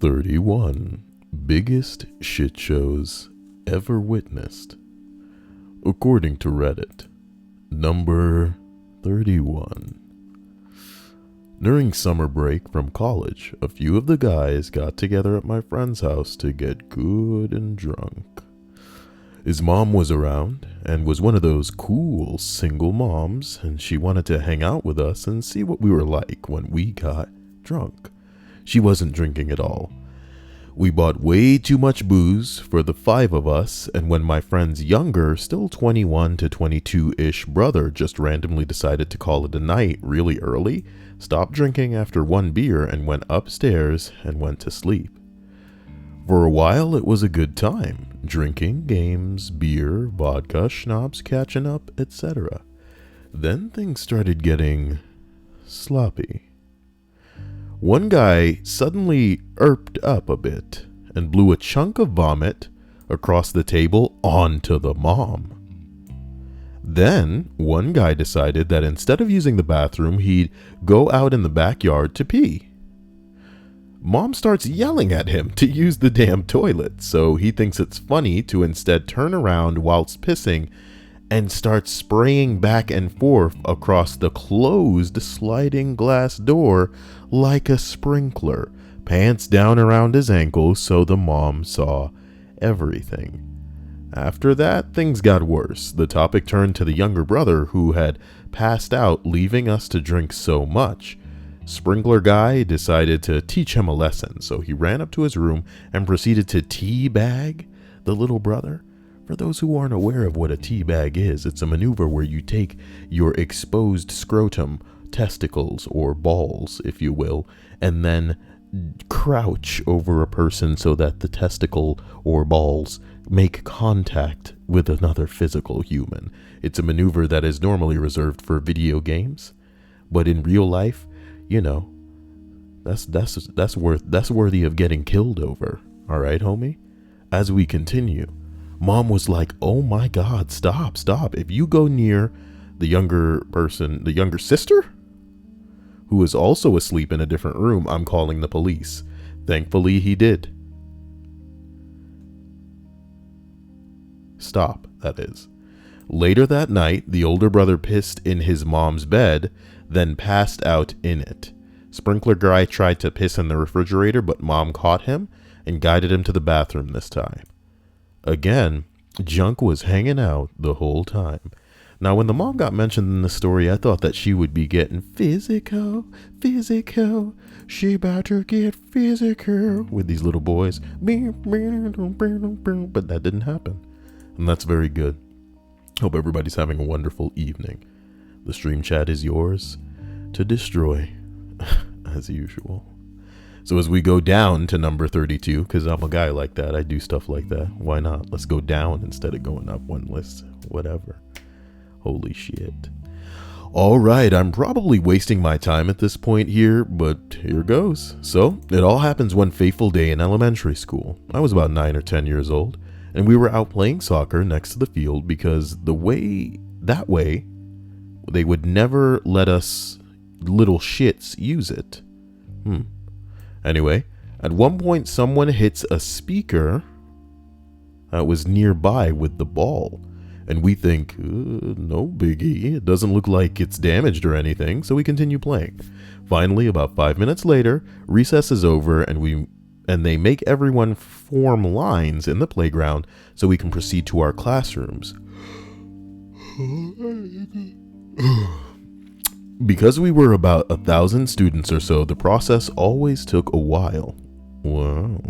31 biggest shit shows ever witnessed. According to Reddit, number 31. During summer break from college, a few of the guys got together at my friend's house to get good and drunk. His mom was around and was one of those cool single moms, and she wanted to hang out with us and see what we were like when we got drunk. She wasn't drinking at all. We bought way too much booze for the 5 of us, and when my friend's younger, still 21 to 22-ish brother just randomly decided to call it a night really early, stopped drinking after 1 beer and went upstairs and went to sleep. For a while, it was a good time. Drinking, games, beer, vodka, schnapps, catching up, etc. Then things started getting sloppy. One guy suddenly erped up a bit and blew a chunk of vomit across the table onto the mom. Then one guy decided that instead of using the bathroom, he'd go out in the backyard to pee. Mom starts yelling at him to use the damn toilet, so he thinks it's funny to instead turn around whilst pissing and start spraying back and forth across the closed sliding glass door like a sprinkler, pants down around his ankles so the mom saw everything. After that, things got worse. The topic turned to the younger brother who had passed out, leaving us to drink so much. Sprinkler guy decided to teach him a lesson, so he ran up to his room and proceeded to teabag the little brother. For those who aren't aware of what a teabag is, it's a maneuver where you take your exposed scrotum, testicles, or balls, if you will, and then crouch over a person so that the testicle or balls make contact with another physical human. It's a maneuver that is normally reserved for video games, but in real life, you know, that's worthy of getting killed over. All right, homie? As we continue, Mom was like, "Oh my God, stop. If you go near the younger person, the younger sister, who is also asleep in a different room, I'm calling the police." Thankfully, he did. Stop, that is. Later that night, the older brother pissed in his mom's bed, then passed out in it. Sprinkler guy tried to piss in the refrigerator, but Mom caught him and guided him to the bathroom this time. Again, junk was hanging out the whole time. Now, when the mom got mentioned in the story, I thought that she would be getting physical. She about to get physical with these little boys. But that didn't happen. And that's very good. Hope everybody's having a wonderful evening. The stream chat is yours to destroy, as usual. So as we go down to number 32, because I'm a guy like that, I do stuff like that. Why not? Let's go down instead of going up one list. Whatever. Holy shit. All right, I'm probably wasting my time at this point here, but here goes. So it all happens one fateful day in elementary school. I was about 9 or 10 years old, and we were out playing soccer next to the field because that way, they would never let us little shits use it. Anyway, at one point someone hits a speaker that was nearby with the ball. And we think, no biggie, it doesn't look like it's damaged or anything, so we continue playing. Finally, about 5 minutes later, recess is over and they make everyone form lines in the playground so we can proceed to our classrooms. Because we were about 1,000 students or so, the process always took a while. Wow.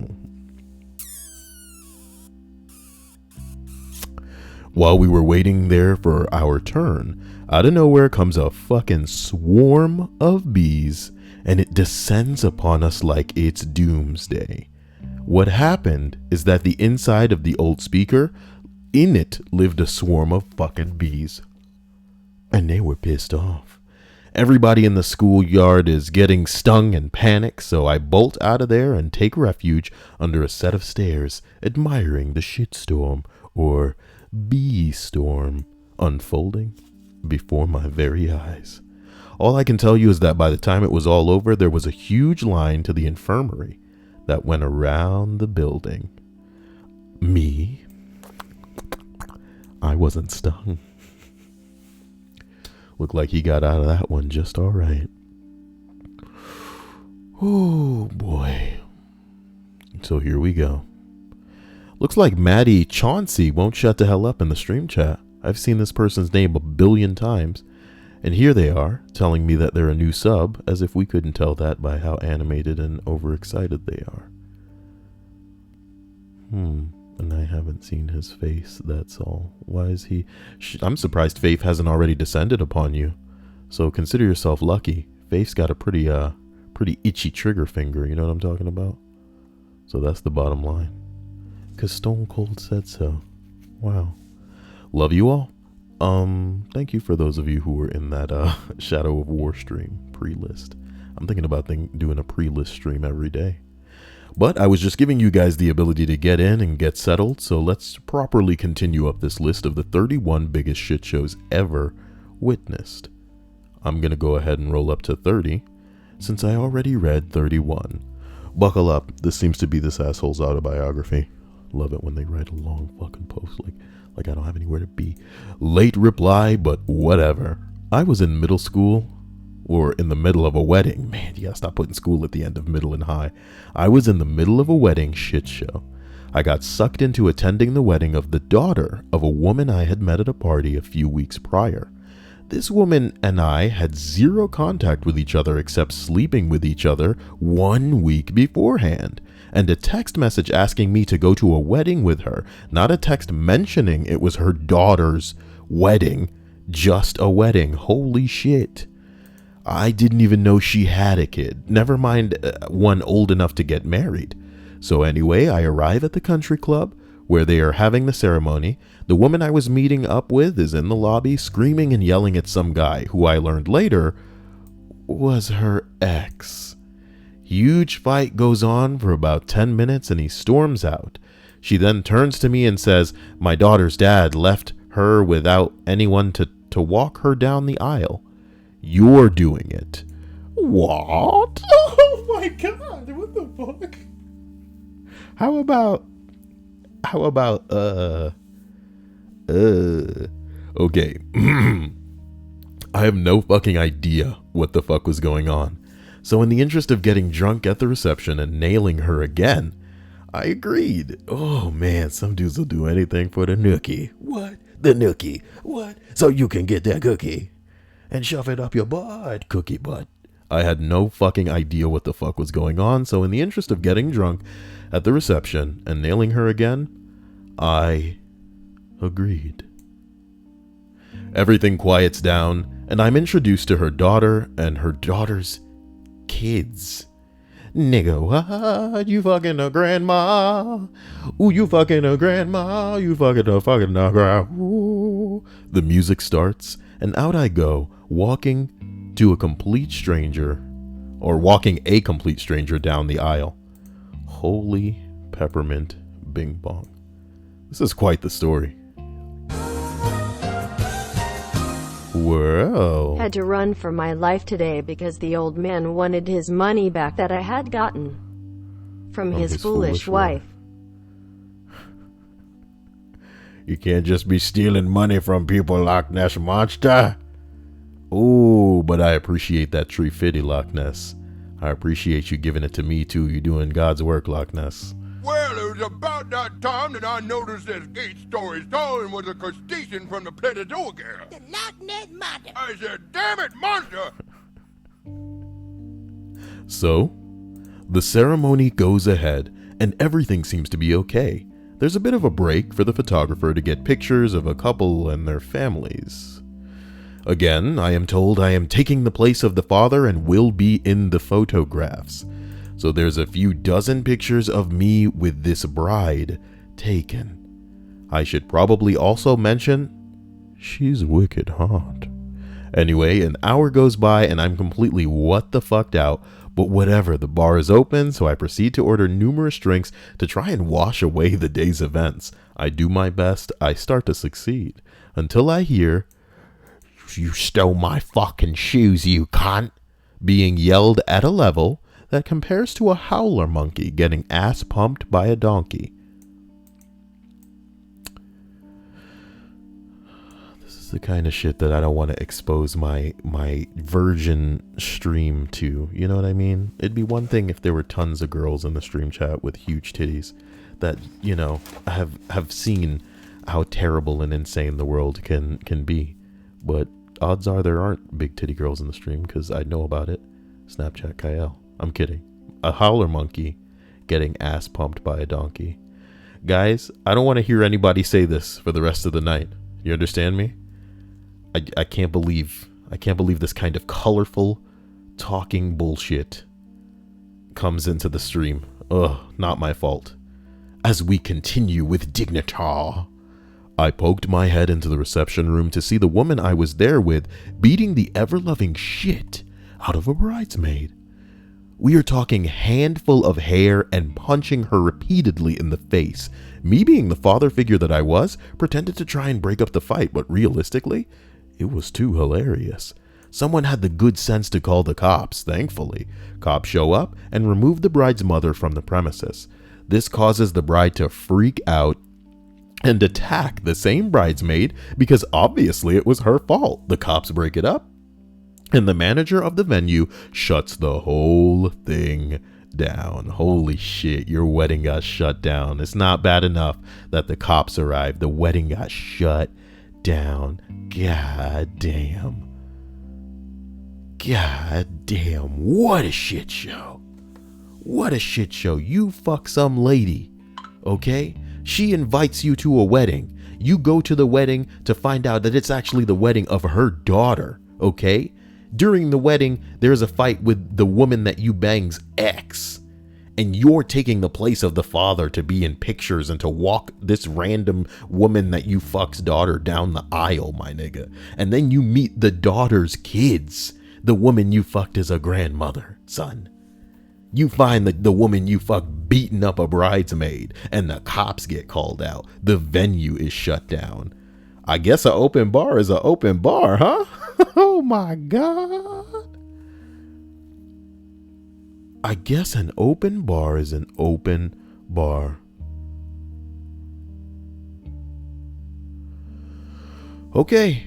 While we were waiting there for our turn, out of nowhere comes a fucking swarm of bees, and it descends upon us like it's doomsday. What happened is that the inside of the old speaker, in it lived a swarm of fucking bees. And they were pissed off. Everybody in the schoolyard is getting stung and panic, so I bolt out of there and take refuge under a set of stairs, admiring the shitstorm, or bee storm, unfolding before my very eyes. All I can tell you is that by the time it was all over, there was a huge line to the infirmary. that went around the building. Me? I wasn't stung. Looked like he got out of that one just all right. Oh boy. So here we go. Looks like Maddie Chauncey won't shut the hell up in the stream chat. I've seen this person's name a billion times. And here they are, telling me that they're a new sub, as if we couldn't tell that by how animated and overexcited they are. And I haven't seen his face, that's all. Why is he... I'm surprised Faith hasn't already descended upon you. So consider yourself lucky. Faith's got a pretty itchy trigger finger, you know what I'm talking about? So that's the bottom line. 'Cause Stone Cold said so. Wow. Love you all. Thank you for those of you who were in that Shadow of War stream pre-list. I'm thinking about doing a pre-list stream every day. But I was just giving you guys the ability to get in and get settled, so let's properly continue up this list of the 31 biggest shit shows ever witnessed. I'm gonna go ahead and roll up to 30, since I already read 31. Buckle up, this seems to be this asshole's autobiography. Love it when they write a long fucking post like I don't have anywhere to be. Late reply, but whatever. I was in middle school, or in the middle of a wedding. Man, you gotta stop putting school at the end of middle and high. I was in the middle of a wedding shit show. I got sucked into attending the wedding of the daughter of a woman I had met at a party a few weeks prior. This woman and I had zero contact with each other except sleeping with each other 1 week beforehand. And a text message asking me to go to a wedding with her, not a text mentioning it was her daughter's wedding, just a wedding. Holy shit. I didn't even know she had a kid, never mind one old enough to get married. So anyway, I arrive at the country club where they are having the ceremony. The woman I was meeting up with is in the lobby screaming and yelling at some guy who I learned later was her ex. Huge fight goes on for about 10 minutes and he storms out. She then turns to me and says, my daughter's dad left her without anyone to walk her down the aisle. You're doing it. What? Oh my god, what the fuck? How about, okay. I have no fucking idea what the fuck was going on. So in the interest of getting drunk at the reception and nailing her again, I agreed. Oh man, some dudes will do anything for the nookie. What? The nookie. What? So you can get that cookie and shove it up your butt, cookie butt. I had no fucking idea what the fuck was going on, so in the interest of getting drunk at the reception and nailing her again, I agreed. Everything quiets down, and I'm introduced to her daughter and her daughter's kids. Nigga, what? You fucking a grandma? Ooh, you fucking a grandma? You fucking a grandma? Ooh. The music starts, and out I go, walking a complete stranger down the aisle. Holy peppermint bing bong. This is quite the story. Whoa. Had to run for my life today because the old man wanted his money back that I had gotten from his foolish wife. You can't just be stealing money from people, Loch Ness Monster. Oh, but I appreciate that tree fitty, Loch Ness. I appreciate you giving it to me too. You're doing God's work, Loch Ness. Well, it was about that time that I noticed this 8 stories tall and was a crustacean from the Plateau girl. The Loch Ness Monster. I said, damn it, monster! So, the ceremony goes ahead, and everything seems to be okay. There's a bit of a break for the photographer to get pictures of a couple and their families. Again, I am told I am taking the place of the father and will be in the photographs. So there's a few dozen pictures of me with this bride taken. I should probably also mention, she's wicked hot. Anyway, an hour goes by and I'm completely what the fucked out, but whatever, the bar is open, so I proceed to order numerous drinks to try and wash away the day's events. I do my best, I start to succeed, until I hear, "You stole my fucking shoes, you cunt," being yelled at a level that compares to a howler monkey getting ass pumped by a donkey. This is the kind of shit that I don't want to expose my virgin stream to. You know what I mean? It'd be one thing if there were tons of girls in the stream chat with huge titties that, you know, have seen how terrible and insane the world can be. But odds are there aren't big titty girls in the stream because I know about it. Snapchat Kyle. I'm kidding. A howler monkey getting ass pumped by a donkey. Guys, I don't want to hear anybody say this for the rest of the night. You understand me? I can't believe this kind of colorful talking bullshit comes into the stream. Ugh, not my fault. As we continue with Dignitar, I poked my head into the reception room to see the woman I was there with beating the ever-loving shit out of a bridesmaid. We are talking handful of hair and punching her repeatedly in the face. Me being the father figure that I was, pretended to try and break up the fight, but realistically, it was too hilarious. Someone had the good sense to call the cops, thankfully. Cops show up and remove the bride's mother from the premises. This causes the bride to freak out and attack the same bridesmaid because obviously it was her fault. The cops break it up, and the manager of the venue shuts the whole thing down. Holy shit, your wedding got shut down. It's not bad enough that the cops arrived. The wedding got shut down. God damn. God damn. What a shit show. What a shit show. You fuck some lady, okay? She invites you to a wedding. You go to the wedding to find out that it's actually the wedding of her daughter, okay? During the wedding, there's a fight with the woman that you bang's ex. And you're taking the place of the father to be in pictures and to walk this random woman that you fuck's daughter down the aisle, my nigga. And then you meet the daughter's kids. The woman you fucked is a grandmother, son. You find the woman you fucked beating up a bridesmaid and the cops get called out. The venue is shut down. I guess an open bar is an open bar, huh? Oh my God. I guess an open bar is an open bar. Okay.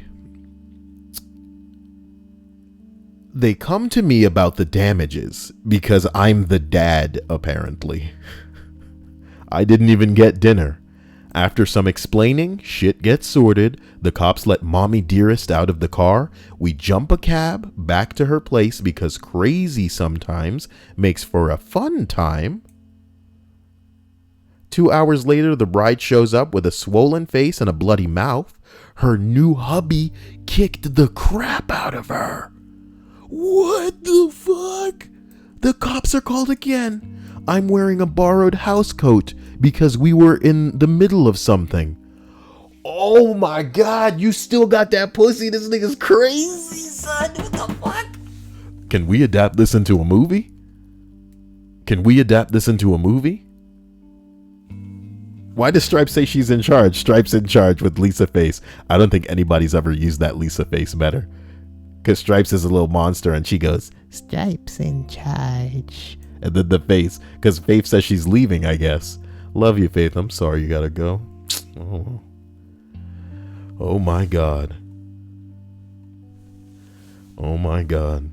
They come to me about the damages because I'm the dad, apparently. I didn't even get dinner. After some explaining, shit gets sorted. The cops let mommy dearest out of the car. We jump a cab back to her place because crazy sometimes makes for a fun time. 2 hours later, the bride shows up with a swollen face and a bloody mouth. Her new hubby kicked the crap out of her. What the fuck? The cops are called again. I'm wearing a borrowed house coat because we were in the middle of something. Oh my God, you still got that pussy? This nigga's crazy, son. What the fuck? Can we adapt this into a movie? Can we adapt this into a movie? Why does Stripes say she's in charge? Stripes in charge with Lisa face. I don't think anybody's ever used that Lisa face better. Because Stripes is a little monster and she goes, Stripes in charge. And then the face, because Faith says she's leaving, I guess. Love you, Faith. I'm sorry you gotta go. Oh my God. Oh my God.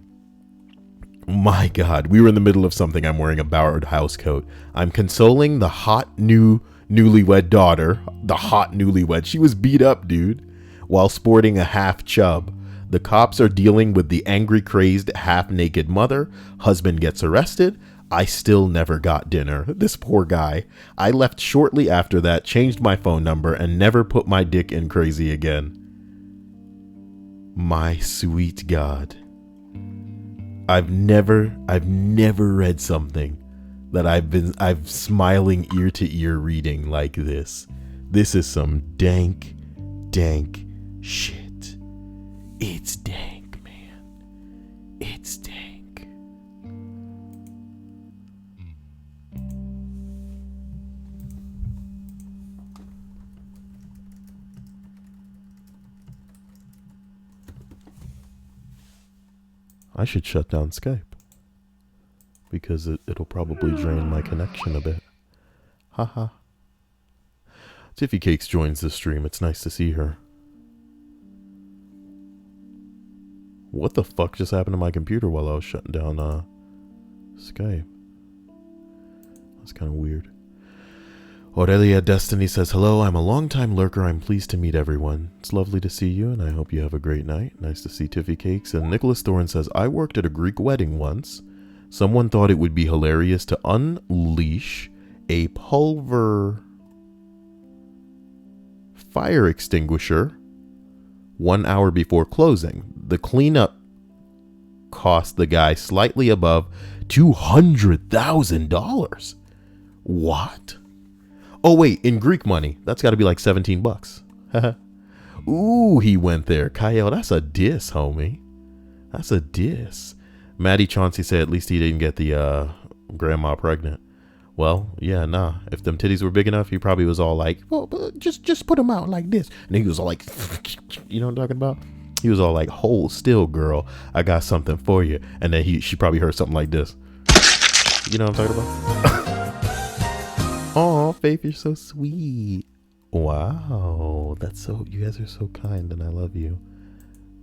My God. We were in the middle of something. I'm wearing a borrowed house coat. I'm consoling the hot newlywed daughter. The hot newlywed. She was beat up, dude. While sporting a half chub. The cops are dealing with the angry, crazed, half-naked mother. Husband gets arrested. I still never got dinner. This poor guy. I left shortly after that, changed my phone number, and never put my dick in crazy again. My sweet God. I've never read something that I've smiling ear to ear reading like this. This is some dank shit. It's dank, man. It's dank. I should shut down Skype. because it'll probably drain my connection a bit. Haha. Tiffy Cakes joins the stream. It's nice to see her. What the fuck just happened to my computer while I was shutting down Skype? That's kind of weird. Aurelia Destiny says, hello, I'm a long-time lurker. I'm pleased to meet everyone. It's lovely to see you, and I hope you have a great night. Nice to see Tiffy Cakes. And Nicholas Thorne says, I worked at a Greek wedding once. Someone thought it would be hilarious to unleash a pulver fire extinguisher 1 hour before closing. The cleanup cost the guy slightly above $200,000. What? Oh, wait, in Greek money, that's got to be like 17 bucks. Ooh, he went there. Kyle, that's a diss, homie. That's a diss. Maddie Chauncey said at least he didn't get the grandma pregnant. Well, yeah, nah. If them titties were big enough, he probably was all like, well, just put them out like this. And he was all like, you know what I'm talking about? He was all like, hold still, girl. I got something for you. And then she probably heard something like this. You know what I'm talking about? Oh, Faith, you're so sweet. Wow, that's so, you guys are so kind and I love you.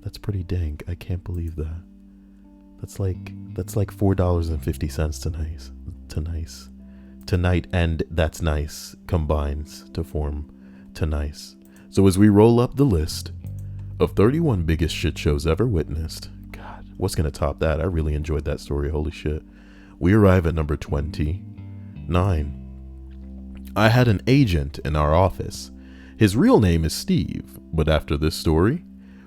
That's pretty dank. I can't believe that. That's like $4.50 tonight and that's nice combines to form to nice. So as we roll up the list of 31 biggest shit shows ever witnessed, God, what's gonna top that? I really enjoyed that story. Holy shit. We arrive at number 29. I had an agent in our office. His real name is Steve, but after this story,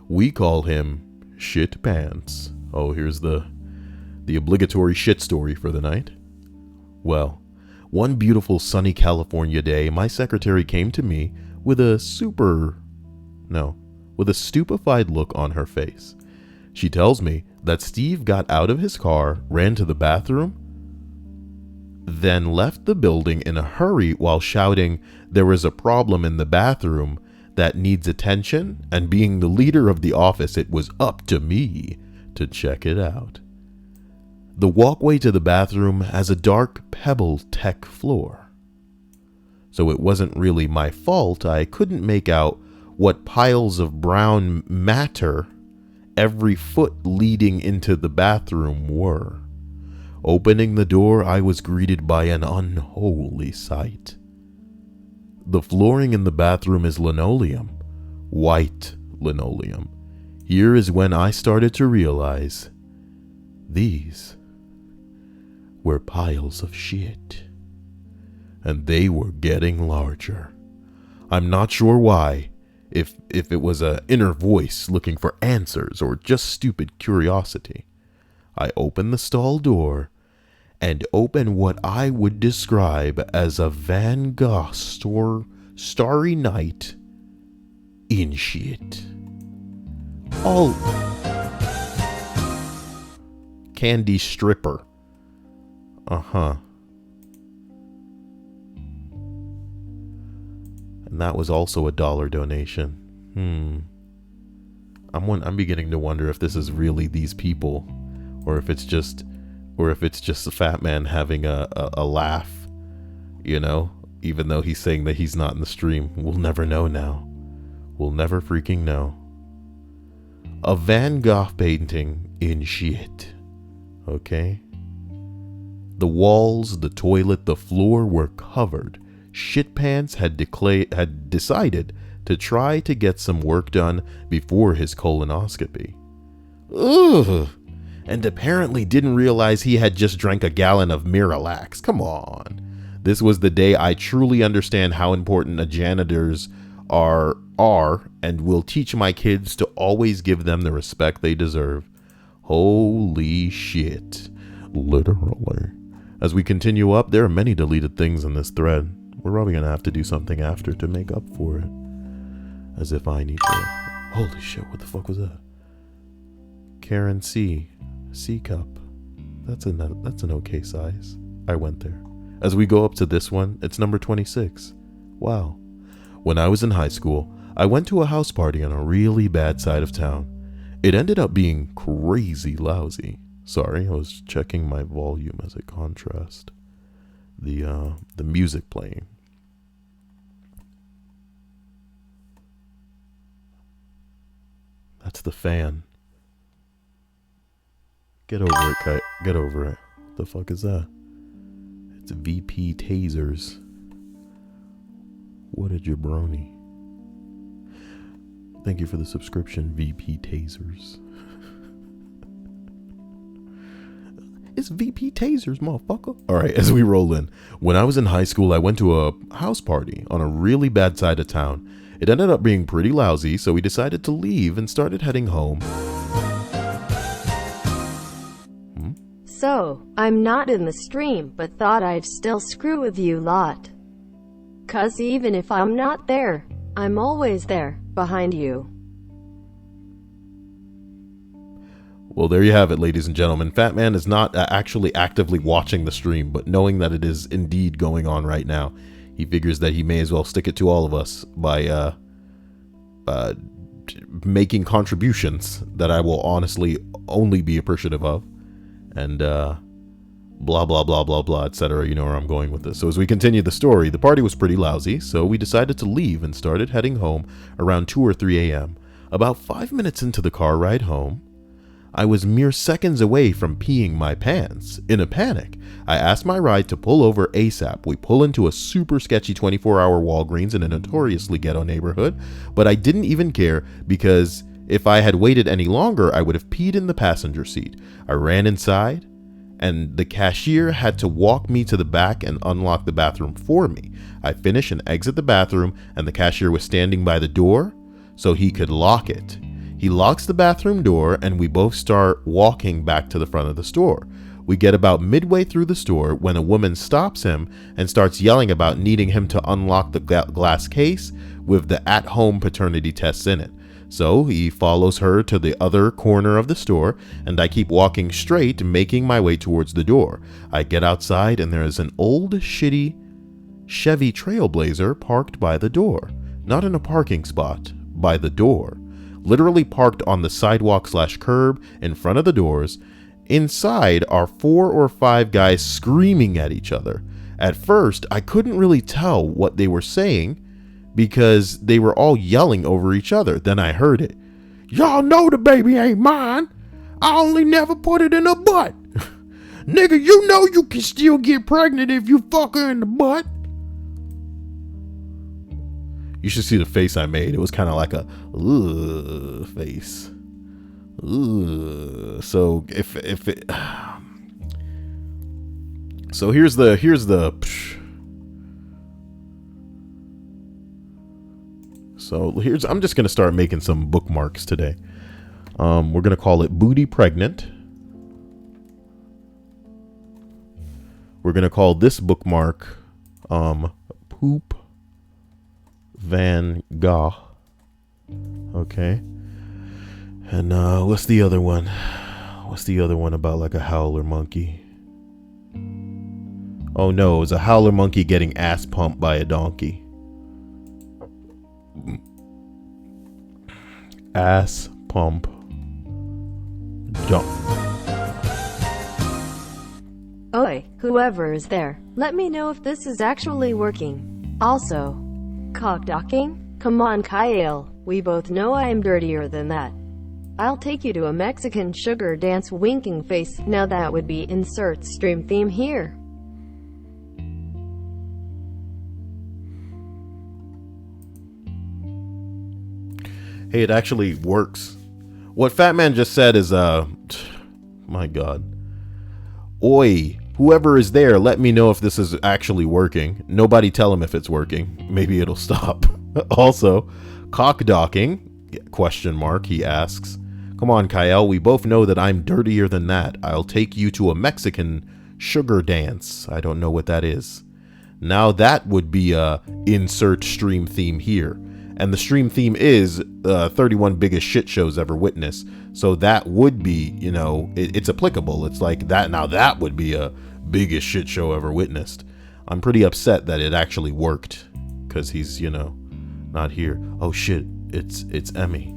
we call him Shit Pants. Oh, here's the obligatory shit story for the night. Well, one beautiful sunny California day, my secretary came to me with a stupefied look on her face. She tells me that Steve got out of his car, ran to the bathroom, then left the building in a hurry while shouting, there is a problem in the bathroom that needs attention, and being the leader of the office, it was up to me to check it out. The walkway to the bathroom has a dark pebble tech floor. So it wasn't really my fault. I couldn't make out what piles of brown matter every foot leading into the bathroom were. Opening the door, I was greeted by an unholy sight. The flooring in the bathroom is linoleum, white linoleum. Here is when I started to realize these were piles of shit. And they were getting larger. I'm not sure why, if it was an inner voice looking for answers or just stupid curiosity. I open the stall door and open what I would describe as a Van Gogh starry night in shit. All candy stripper. Uh-huh. And that was also a $1 donation. I'm beginning to wonder if this is really these people, or if it's just a fat man having a laugh, you know, even though he's saying that he's not in the stream. We'll never know now. We'll never freaking know. A Van Gogh painting in shit. Okay? The walls, the toilet, the floor were covered. Shit Pants had decided to try to get some work done before his colonoscopy. Ugh! And apparently didn't realize he had just drank a gallon of Miralax. Come on. This was the day I truly understand how important janitors are and will teach my kids to always give them the respect they deserve. Holy shit. Literally. As we continue up, there are many deleted things in this thread. We're probably going to have to do something after to make up for it. As if I need to. Holy shit, what the fuck was that? Karen C cup. That's an okay size. I went there. As we go up to this one, it's number 26. Wow. When I was in high school, I went to a house party on a really bad side of town. It ended up being crazy lousy. Sorry, I was checking my volume as a contrast. The music playing. That's the fan. Get over it, Kite. Get over it. What the fuck is that? It's VP Tasers. What a jabroni. Thank you for the subscription, VP Tasers. It's VP Tasers, motherfucker. Alright, as we roll in. When I was in high school, I went to a house party on a really bad side of town. It ended up being pretty lousy, so we decided to leave and started heading home. So, I'm not in the stream, but thought I'd still screw with you lot. 'Cause even if I'm not there, I'm always there, behind you. Well, there you have it, ladies and gentlemen. Fat Man is not actually actively watching the stream, but knowing that it is indeed going on right now, he figures that he may as well stick it to all of us by making contributions that I will honestly only be appreciative of. And blah, blah, blah, blah, blah, etc. You know where I'm going with this. So as we continue the story, the party was pretty lousy, so we decided to leave and started heading home around 2 or 3 a.m. About 5 minutes into the car ride home, I was mere seconds away from peeing my pants. In a panic, I asked my ride to pull over ASAP. We pull into a super sketchy 24-hour Walgreens in a notoriously ghetto neighborhood, but I didn't even care because if I had waited any longer, I would have peed in the passenger seat. I ran inside, and the cashier had to walk me to the back and unlock the bathroom for me. I finish and exit the bathroom, and the cashier was standing by the door so he could lock it. He locks the bathroom door, and we both start walking back to the front of the store. We get about midway through the store when a woman stops him and starts yelling about needing him to unlock the glass case with the at-home paternity tests in it. So he follows her to the other corner of the store, and I keep walking straight, making my way towards the door. I get outside, and there is an old, shitty Chevy Trailblazer parked by the door. Not in a parking spot, by the door. Literally parked on the sidewalk/curb in front of the doors. Inside are 4 or 5 guys screaming at each other. At first, I couldn't really tell what they were saying because they were all yelling over each other. Then I heard it. "Y'all know the baby ain't mine. I only never put it in her butt. Nigga, you know you can still get pregnant if you fuck her in the butt." You should see the face I made. It was kind of like a ugh face. Ugh. So if it, so here's the I'm just gonna start making some bookmarks today. We're gonna call it Booty Pregnant. We're gonna call this bookmark Poop Van Gogh. Okay. And what's the other one? What's the other one about like a howler monkey? Oh no, it was a howler monkey getting ass pumped by a donkey. Ass pump. Oi, whoever is there, let me know if this is actually working. Also, cock docking? Come on, Kyle. We both know I'm dirtier than that. I'll take you to a Mexican sugar dance winking face. Now that would be insert stream theme here. Hey, it actually works. What Fat Man just said is, my God. Oi, whoever is there, let me know if this is actually working. Nobody tell him if it's working. Maybe it'll stop. Also, cock docking, question mark, he asks. Come on, Kyle, we both know that I'm dirtier than that. I'll take you to a Mexican sugar dance. I don't know what that is. Now that would be a insert stream theme here. And the stream theme is 31 biggest shit shows ever witnessed. So that would be, you know, it's applicable. It's like that. Now that would be a biggest shit show ever witnessed. I'm pretty upset that it actually worked because he's, you know, not here. Oh shit, it's Emmy.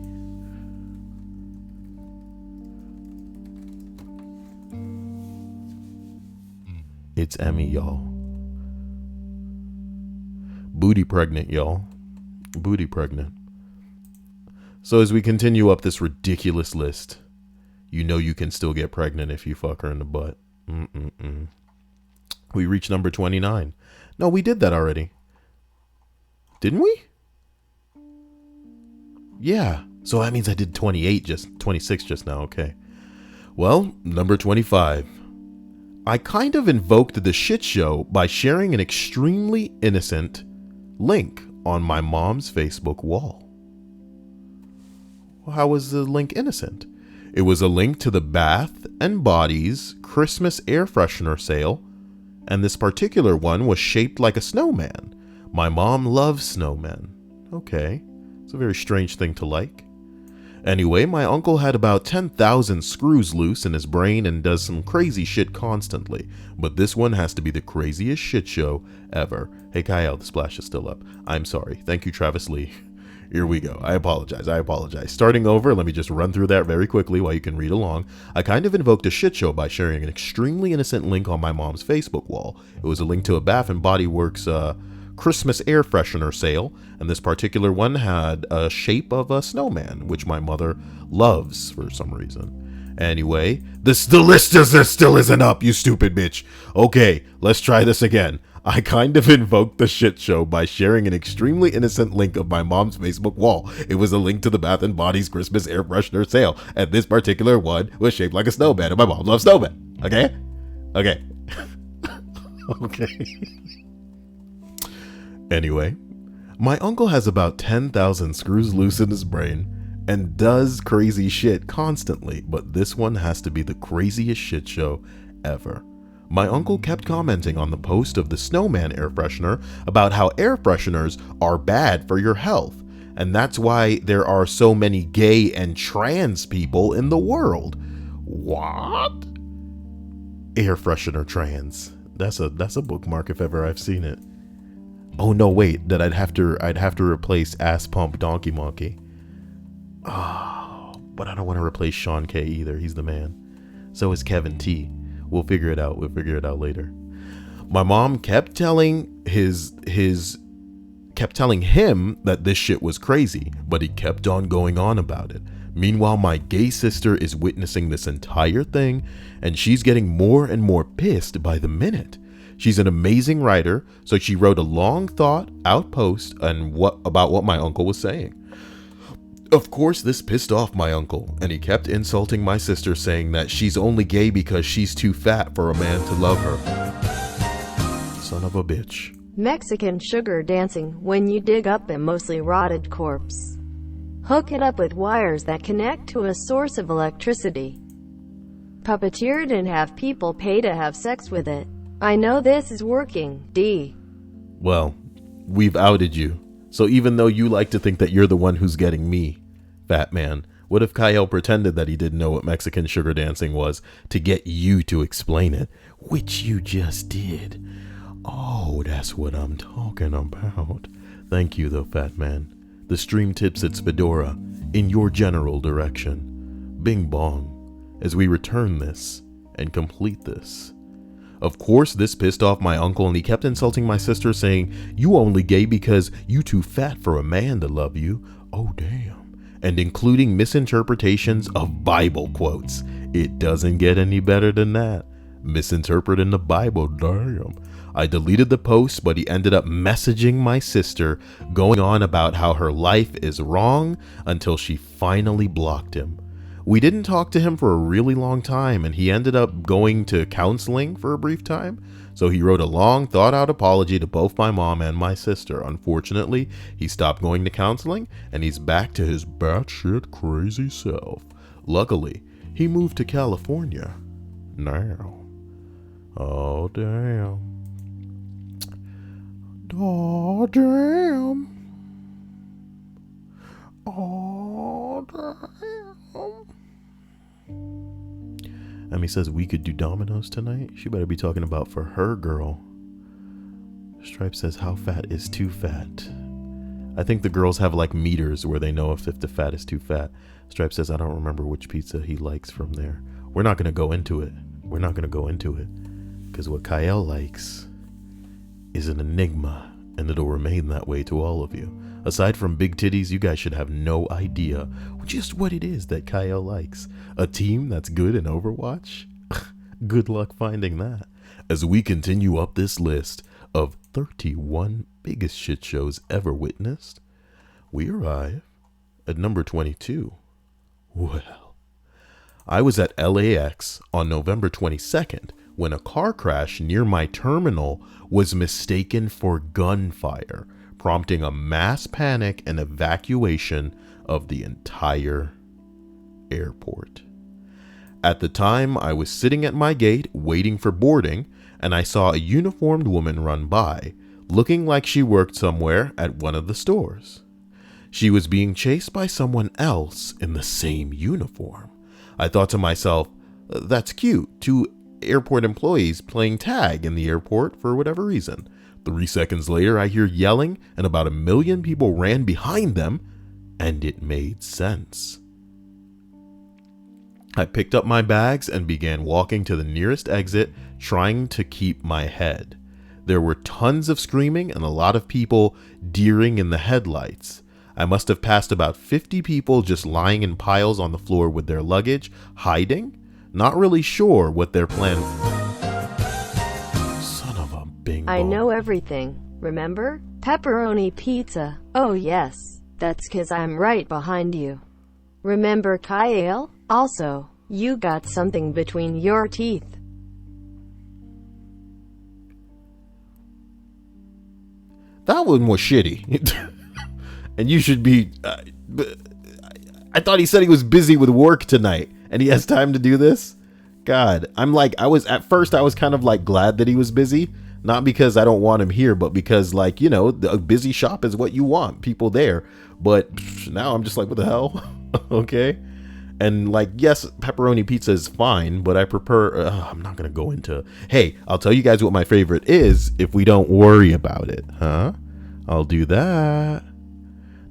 It's Emmy, y'all. Booty pregnant, y'all. Booty pregnant. So as we continue up this ridiculous list, you know you can still get pregnant if you fuck her in the butt. We reached number 29. No, we did that already. Didn't we? Yeah. So that means I did 26 just now. Okay. Well, number 25. I kind of invoked the shit show by sharing an extremely innocent link on my mom's Facebook wall. Well, how was the link innocent? It was a link to the Bath and Body's Christmas air freshener sale, and this particular one was shaped like a snowman. My mom loves snowmen. Okay, it's a very strange thing to like. Anyway, my uncle had about 10,000 screws loose in his brain and does some crazy shit constantly. But this one has to be the craziest shit show ever. Hey, Kyle, the splash is still up. I'm sorry. Thank you, Travis Lee. Here we go. I apologize. Starting over, let me just run through that very quickly while you can read along. I kind of invoked a shit show by sharing an extremely innocent link on my mom's Facebook wall. It was a link to a Bath and Body Works Christmas air freshener sale, and this particular one had a shape of a snowman, which my mother loves for some reason. Anyway, the list still isn't up, you stupid bitch. Okay, let's try this again. I kind of invoked the shit show by sharing an extremely innocent link of my mom's Facebook wall. It was a link to the Bath and Body's Christmas air freshener sale, and this particular one was shaped like a snowman, and my mom loves snowmen. Okay? Okay. Anyway, my uncle has about 10,000 screws loose in his brain and does crazy shit constantly, but this one has to be the craziest shit show ever. My uncle kept commenting on the post of the snowman air freshener about how air fresheners are bad for your health, and that's why there are so many gay and trans people in the world. What? Air freshener trans. That's a bookmark if ever I've seen it. Oh no, wait, that I'd have to replace Ass Pump Donkey Monkey. Oh, but I don't want to replace Sean K either. He's the man. So is Kevin T. We'll figure it out. We'll figure it out later. My mom kept telling him that this shit was crazy, but he kept on going on about it. Meanwhile, my gay sister is witnessing this entire thing, and she's getting more and more pissed by the minute. She's an amazing writer, so she wrote a long thought out post about what my uncle was saying. Of course, this pissed off my uncle, and he kept insulting my sister, saying that she's only gay because she's too fat for a man to love her. Son of a bitch. Mexican sugar dancing. When you dig up a mostly rotted corpse, hook it up with wires that connect to a source of electricity. Puppeteer it and have people pay to have sex with it. I know this is working, D. Well, we've outed you. So even though you like to think that you're the one who's getting me, fat man, what if Kyle pretended that he didn't know what Mexican sugar dancing was to get you to explain it, which you just did? Oh, that's what I'm talking about. Thank you, though, fat man. The stream tips its fedora in your general direction. Bing bong, as we return this and complete this. Of course, this pissed off my uncle, and he kept insulting my sister, saying, "You only gay because you too fat for a man to love you." Oh, damn. And including misinterpretations of Bible quotes. It doesn't get any better than that. Misinterpreting the Bible, damn. I deleted the post, but he ended up messaging my sister, going on about how her life is wrong until she finally blocked him. We didn't talk to him for a really long time, and he ended up going to counseling for a brief time. So he wrote a long, thought-out apology to both my mom and my sister. Unfortunately, he stopped going to counseling, and he's back to his batshit crazy self. Luckily, he moved to California now. Oh, damn. Oh, damn. Oh, damn. Emmy says we could do dominoes tonight. She better be talking about for her girl. Stripe says how fat is too fat. I think the girls have like meters where they know if the fat is too fat. Stripe says I don't remember which pizza he likes from there. We're not going to go into it. Because what Kyle likes is an enigma, and it'll remain that way to all of you. Aside from big titties, you guys should have no idea just what it is that Kyle likes. A team that's good in Overwatch? Good luck finding that. As we continue up this list of 31 biggest shit shows ever witnessed, we arrive at number 22. Well, I was at LAX on November 22nd when a car crash near my terminal was mistaken for gunfire, prompting a mass panic and evacuation of the entire airport. At the time, I was sitting at my gate waiting for boarding, and I saw a uniformed woman run by, looking like she worked somewhere at one of the stores. She was being chased by someone else in the same uniform. I thought to myself, that's cute, two airport employees playing tag in the airport for whatever reason. 3 seconds later, I hear yelling, and about 1 million people ran behind them, and it made sense. I picked up my bags and began walking to the nearest exit, trying to keep my head. There were tons of screaming and a lot of people deering in the headlights. I must have passed about 50 people just lying in piles on the floor with their luggage, hiding, not really sure what their plan. Son of a bing bong. I know everything. Remember? Pepperoni pizza. Oh yes, that's 'cause I'm right behind you. Remember Kyle? Also, you got something between your teeth. That one was shitty. And you should be... I thought he said he was busy with work tonight and he has time to do this. God, at first I was kind of like glad that he was busy. Not because I don't want him here, but because like, you know, a busy shop is what you want. People there. But now I'm just like, what the hell? Okay. And like, yes, pepperoni pizza is fine, but I prefer, I'm not going to go into, hey, I'll tell you guys what my favorite is if we don't worry about it. Huh? I'll do that.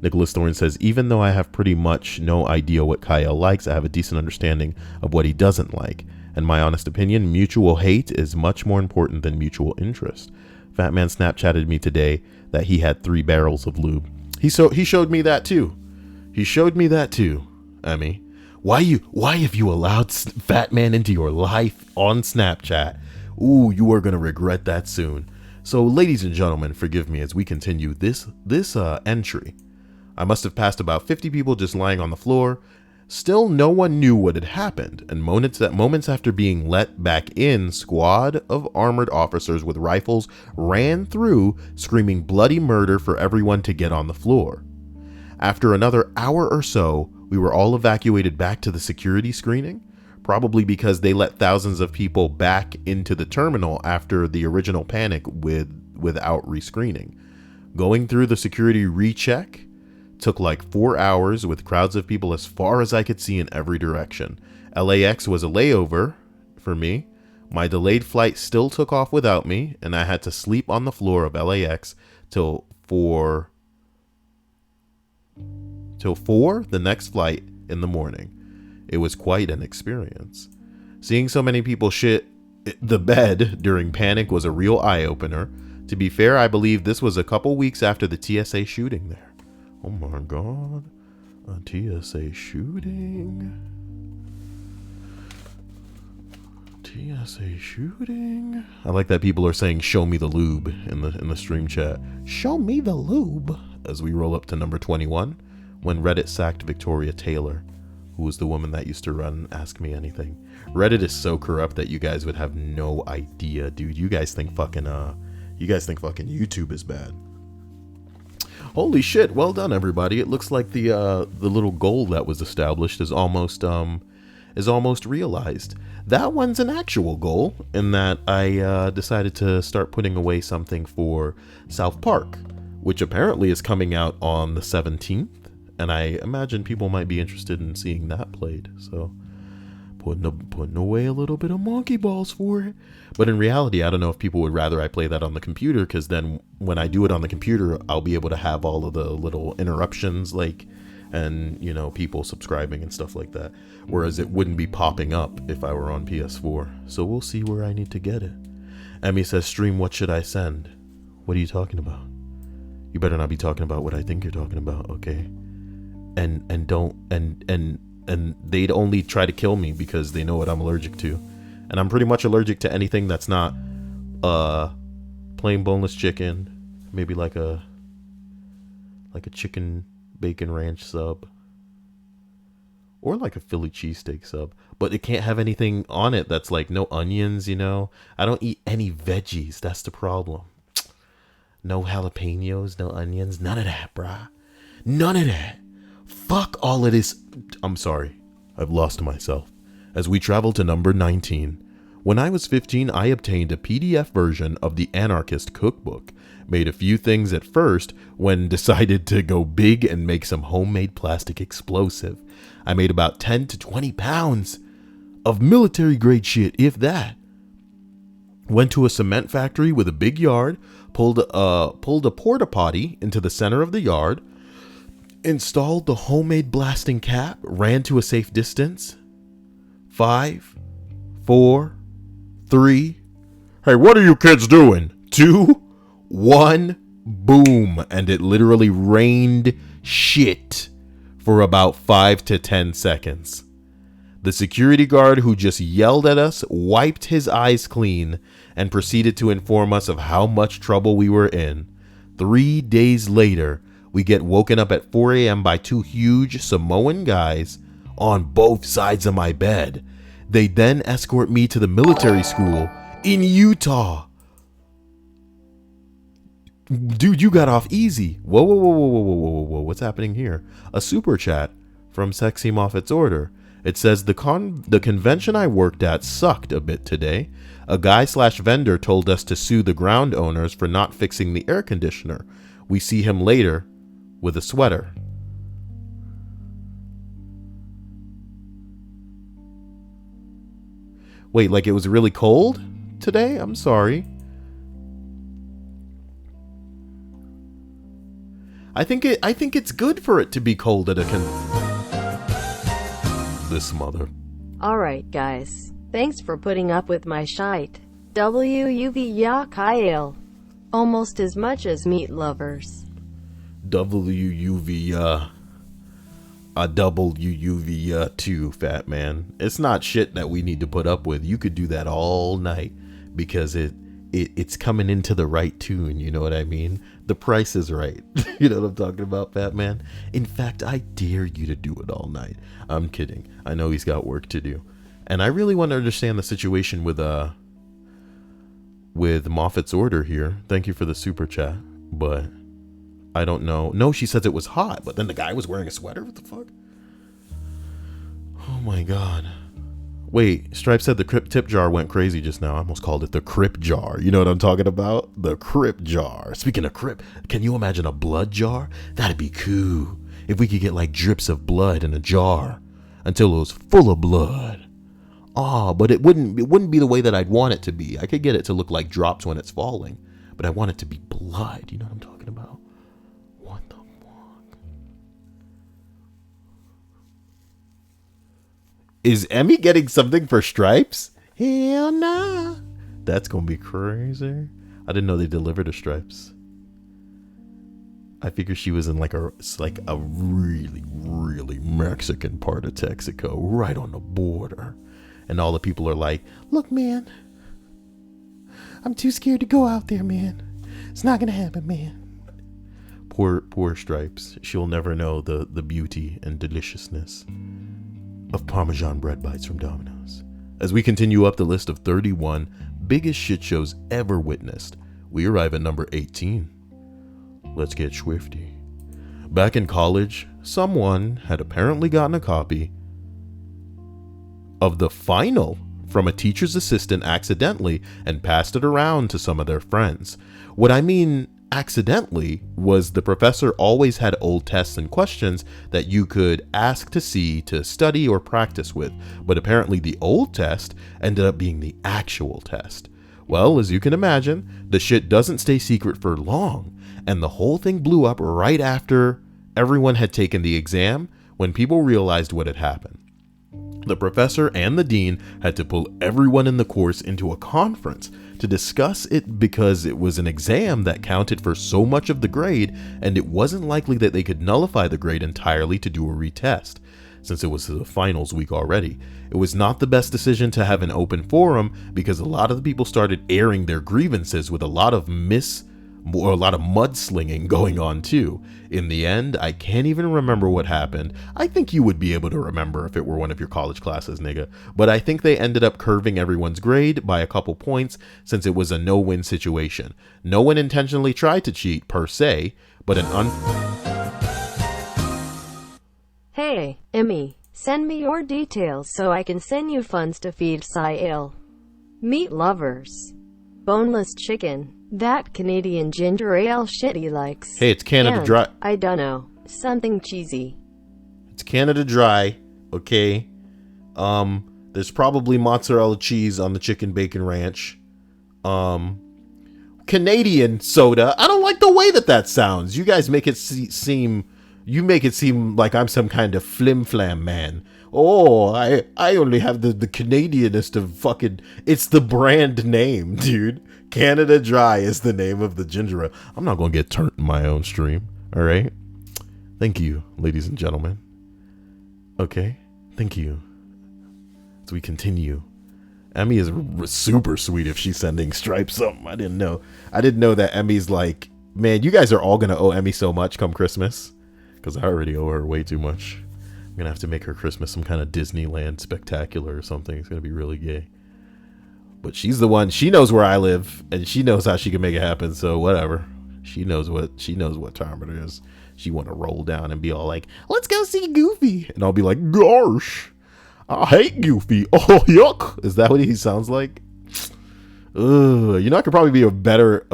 Nicholas Thorne says, even though I have pretty much no idea what Kyle likes, I have a decent understanding of what he doesn't like. In my honest opinion, mutual hate is much more important than mutual interest. Fat Man Snapchatted me today that he had 3 barrels of lube. He showed me that too. Emmy. Why have you allowed Fat Man into your life on Snapchat? Ooh, you are going to regret that soon. So, ladies and gentlemen, forgive me as we continue this entry. I must have passed about 50 people just lying on the floor. Still, no one knew what had happened, and moments after being let back in, squad of armored officers with rifles ran through, screaming bloody murder for everyone to get on the floor. After another hour or so, we were all evacuated back to the security screening, probably because they let thousands of people back into the terminal after the original panic without rescreening. Going through the security recheck took like 4 hours with crowds of people as far as I could see in every direction. LAX was a layover for me. My delayed flight still took off without me, and I had to sleep on the floor of LAX till 4 the next flight in the morning. It was quite an experience. Seeing so many people shit the bed during panic was a real eye-opener. To be fair, I believe this was a couple weeks after the TSA shooting there. Oh my God, a TSA shooting. TSA shooting. I like that people are saying "show me the lube" in the stream chat. Show me the lube as we roll up to number 21, when Reddit sacked Victoria Taylor, who was the woman that used to run Ask Me Anything. Reddit is so corrupt that you guys would have no idea, dude. You guys think fucking YouTube is bad. Holy shit! Well done, everybody. It looks like the little goal that was established is almost realized. That one's an actual goal, in that I decided to start putting away something for South Park, which apparently is coming out on the 17th, and I imagine people might be interested in seeing that played. So, putting away a little bit of monkey balls for it. But in reality, I don't know if people would rather I play that on the computer, because then when I do it on the computer, I'll be able to have all of the little interruptions, like, and, you know, people subscribing and stuff like that. Whereas it wouldn't be popping up if I were on PS4. So we'll see where I need to get it. Emmy says, stream, what should I send? What are you talking about? You better not be talking about what I think you're talking about, okay? And they'd only try to kill me because they know what I'm allergic to. And I'm pretty much allergic to anything that's not plain boneless chicken, maybe like a chicken bacon ranch sub, or like a Philly cheesesteak sub. But it can't have anything on it that's like no onions, you know? I don't eat any veggies. That's the problem. No jalapenos, no onions, none of that, bruh. None of that. Fuck all of this. I'm sorry. I've lost myself. As we travel to number 19. When I was 15, I obtained a PDF version of the Anarchist Cookbook. Made a few things at first when decided to go big and make some homemade plastic explosive. I made about 10 to 20 pounds of military grade shit, if that. Went to a cement factory with a big yard, pulled a porta potty into the center of the yard, installed the homemade blasting cap, ran to a safe distance. 5, 4, 3. Hey, what are you kids doing? 2, 1, boom. And it literally rained shit for about 5 to 10 seconds. The security guard who just yelled at us wiped his eyes clean and proceeded to inform us of how much trouble we were in. 3 days later, we get woken up at 4 a.m. by 2 huge Samoan guys on both sides of my bed. They then escort me to the military school in Utah. Dude, you got off easy. Whoa, whoa, whoa, whoa, whoa, whoa, whoa, whoa. What's happening here? A super chat from Sexy Moffat's Order. It says, the convention I worked at sucked a bit today. A guy/vendor told us to sue the ground owners for not fixing the air conditioner. We see him later with a sweater. Wait, like it was really cold today? I'm sorry. I think it's good for it to be cold at a this mother. Alright guys, thanks for putting up with my shite. WUV ya Kyle. Almost as much as meat lovers. WUV a double UUV too, fat man. It's not shit that we need to put up with. You could do that all night because it's coming into the right tune, you know what I mean? The price is right. You know what I'm talking about, fat man? In fact, I dare you to do it all night. I'm kidding. I know he's got work to do. And I really want to understand the situation with Moffat's Order here. Thank you for the super chat, but I don't know. No, she says it was hot, but then the guy was wearing a sweater? What the fuck? Oh my god. Wait, Stripe said the Crip tip jar went crazy just now. I almost called it the Crip jar. You know what I'm talking about? The Crip jar. Speaking of Crip, can you imagine a blood jar? That'd be cool. If we could get like drips of blood in a jar until it was full of blood. But it wouldn't be the way that I'd want it to be. I could get it to look like drops when it's falling, but I want it to be blood. You know what I'm talking about? What the fuck? Is Emmy getting something for Stripes? Hell nah. That's gonna be crazy. I didn't know they delivered to Stripes. I figured she was in like a really, really Mexican part of Texaco, right on the border. And all the people are like, look, man, I'm too scared to go out there, man. It's not gonna happen, man. Poor Stripes. She'll never know the beauty and deliciousness of Parmesan bread bites from Domino's. As we continue up the list of 31 biggest shit shows ever witnessed, we arrive at number 18. Let's get swifty. Back in college, someone had apparently gotten a copy of the final from a teacher's assistant accidentally and passed it around to some of their friends. What I mean accidentally was the professor always had old tests and questions that you could ask to see to study or practice with, but apparently the old test ended up being the actual test. Well, as you can imagine, the shit doesn't stay secret for long, and the whole thing blew up right after everyone had taken the exam when people realized what had happened. The professor and the dean had to pull everyone in the course into a conference to discuss it because it was an exam that counted for so much of the grade, and it wasn't likely that they could nullify the grade entirely to do a retest, since it was the finals week already. It was not the best decision to have an open forum because a lot of the people started airing their grievances with a lot of mudslinging going on too. In the end, I can't even remember what happened. I think you would be able to remember if it were one of your college classes, nigga. But I think they ended up curving everyone's grade by a couple points since it was a no-win situation. No one intentionally tried to cheat per se, but Hey, Emmy, send me your details so I can send you funds to feed Sil. Meat lovers. Boneless chicken. That Canadian ginger ale shit he likes. Hey, it's Canada and, Dry. I dunno. Something cheesy. It's Canada Dry, okay? There's probably mozzarella cheese on the chicken bacon ranch. Canadian soda. I don't like the way that sounds. You guys make it seem like I'm some kind of flim-flam man. Oh, I only have the Canadianest of fucking... It's the brand name, dude. Canada Dry is the name of the ginger ale. I'm not going to get turned in my own stream, all right? Thank you, ladies and gentlemen. Okay, thank you. As we continue. Emmy is super sweet if she's sending Stripe something. I didn't know that Emmy's like, man, you guys are all going to owe Emmy so much come Christmas. Because I already owe her way too much. I'm going to have to make her Christmas some kind of Disneyland spectacular or something. It's going to be really gay. But she's the one. She knows where I live. And she knows how she can make it happen. So whatever. She knows what time it is. She want to roll down and be all like, let's go see Goofy. And I'll be like, gosh, I hate Goofy. Oh, yuck. Is that what he sounds like? Ugh. You know, I could probably be a better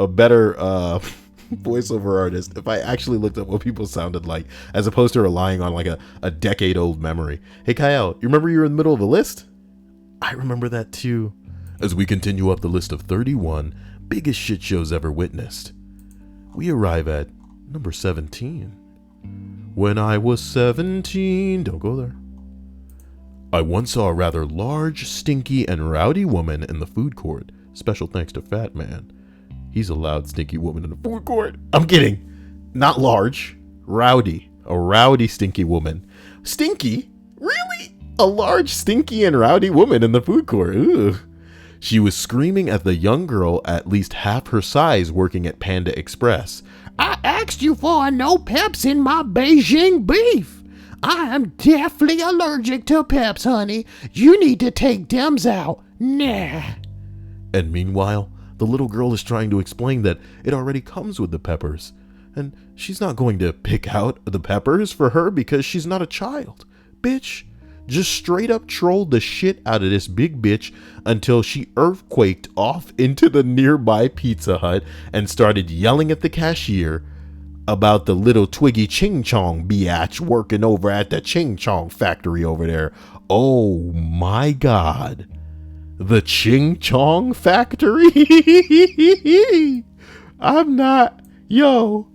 voiceover artist if I actually looked up what people sounded like, as opposed to relying on like a decade old memory. Hey Kyle, you remember you were in the middle of a list? I remember that too. As we continue up the list of 31 biggest shit shows ever witnessed, we arrive at number 17. When I was 17, don't go there. I once saw a rather large, stinky, and rowdy woman in the food court. Special thanks to Fat Man. He's a loud, stinky woman in the food court. I'm kidding. Not large. Rowdy. A rowdy, stinky woman. Stinky? Really? A large, stinky, and rowdy woman in the food court. Ugh. She was screaming at the young girl at least half her size working at Panda Express. I asked you for a no peps in my Beijing beef. I am deathly allergic to peps, honey. You need to take them out. Nah. And meanwhile, the little girl is trying to explain that it already comes with the peppers. And she's not going to pick out the peppers for her because she's not a child. Bitch. Just straight up trolled the shit out of this big bitch until she earthquaked off into the nearby Pizza Hut and started yelling at the cashier about the little twiggy ching chong biatch working over at the ching chong factory over there. Oh my God. The ching chong factory? I'm not. Yo.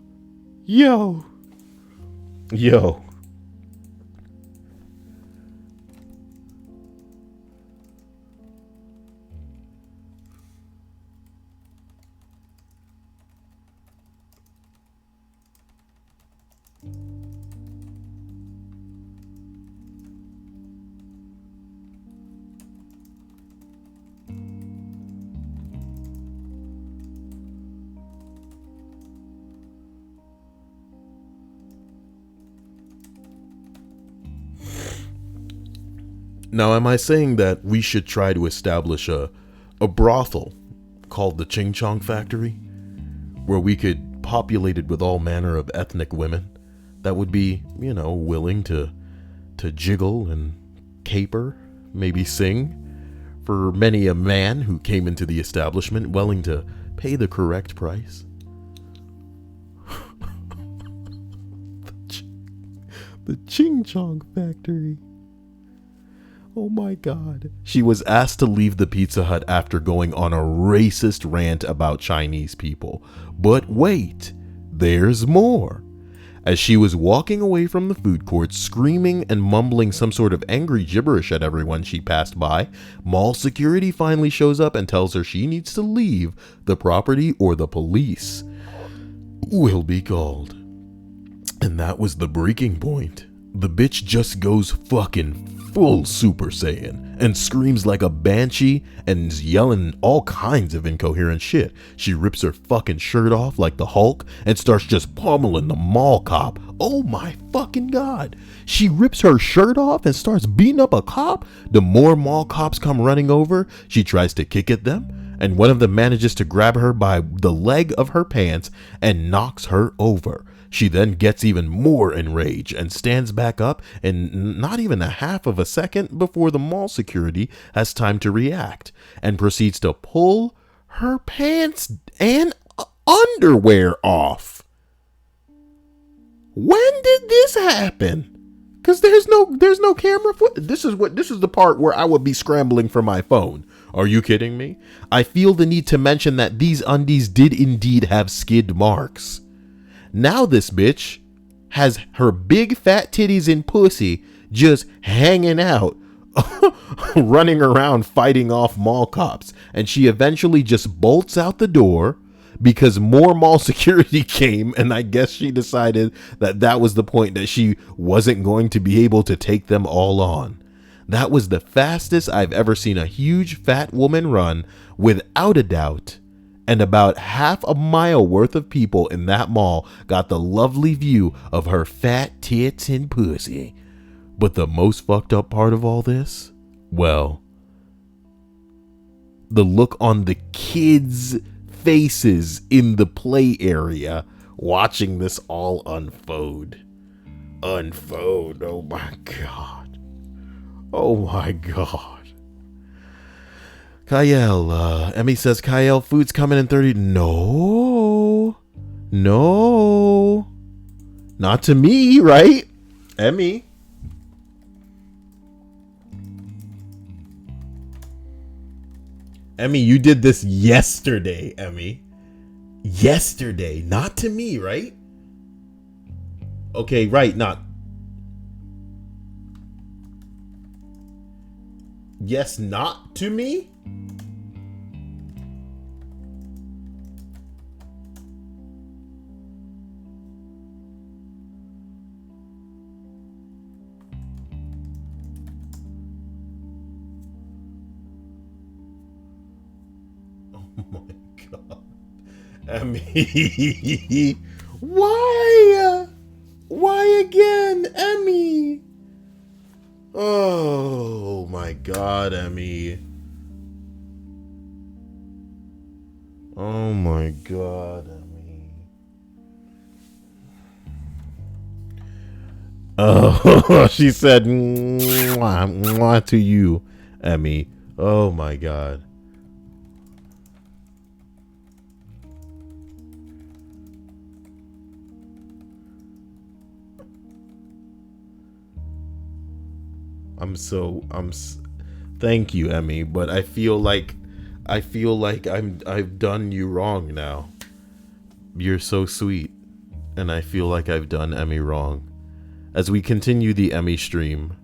Now, am I saying that we should try to establish a brothel called the Ching Chong Factory, where we could populate it with all manner of ethnic women that would be, willing to jiggle and caper, maybe sing, for many a man who came into the establishment willing to pay the correct price? The Ching Chong Factory. Oh my God. She was asked to leave the Pizza Hut after going on a racist rant about Chinese people. But wait, there's more. As she was walking away from the food court, screaming and mumbling some sort of angry gibberish at everyone she passed by, mall security finally shows up and tells her she needs to leave the property or the police will be called. And that was the breaking point. The bitch just goes fucking full Super Saiyan and screams like a banshee and is yelling all kinds of incoherent shit. She rips her fucking shirt off like the Hulk and starts just pummeling the mall cop. Oh my fucking god. She rips her shirt off and starts beating up a cop. The more mall cops come running over, she tries to kick at them, and one of them manages to grab her by the leg of her pants and knocks her over. She then gets even more enraged and stands back up, and not even a half of a second before the mall security has time to react, and proceeds to pull her pants and underwear off. When did this happen? Because there's no camera footage. This is the part where I would be scrambling for my phone. Are you kidding me? I feel the need to mention that these undies did indeed have skid marks. Now this bitch has her big fat titties and pussy just hanging out, running around fighting off mall cops. And she eventually just bolts out the door because more mall security came. And I guess she decided that that was the point, that she wasn't going to be able to take them all on. That was the fastest I've ever seen a huge fat woman run, without a doubt. And about half a mile worth of people in that mall got the lovely view of her fat tits and pussy. But the most fucked up part of all this? Well, the look on the kids' faces in the play area watching this all unfold. Oh my god. Oh my god. Kyle, Emmy says, Kyle, food's coming in 30. No. Not to me, right? Emmy. Emmy, you did this yesterday, Emmy. Yesterday. Not to me, right? Okay, right, not. Yes, not to me? Oh my god. Emmy. Why? Why again, Emmy? Oh my god, Emmy. Oh my god, Emmy. Oh, she said mwah, mwah to you, Emmy. Oh my god. Thank you, Emmy, but I feel like I've done you wrong now. You're so sweet, and I feel like I've done Emmy wrong. As we continue the Emmy stream.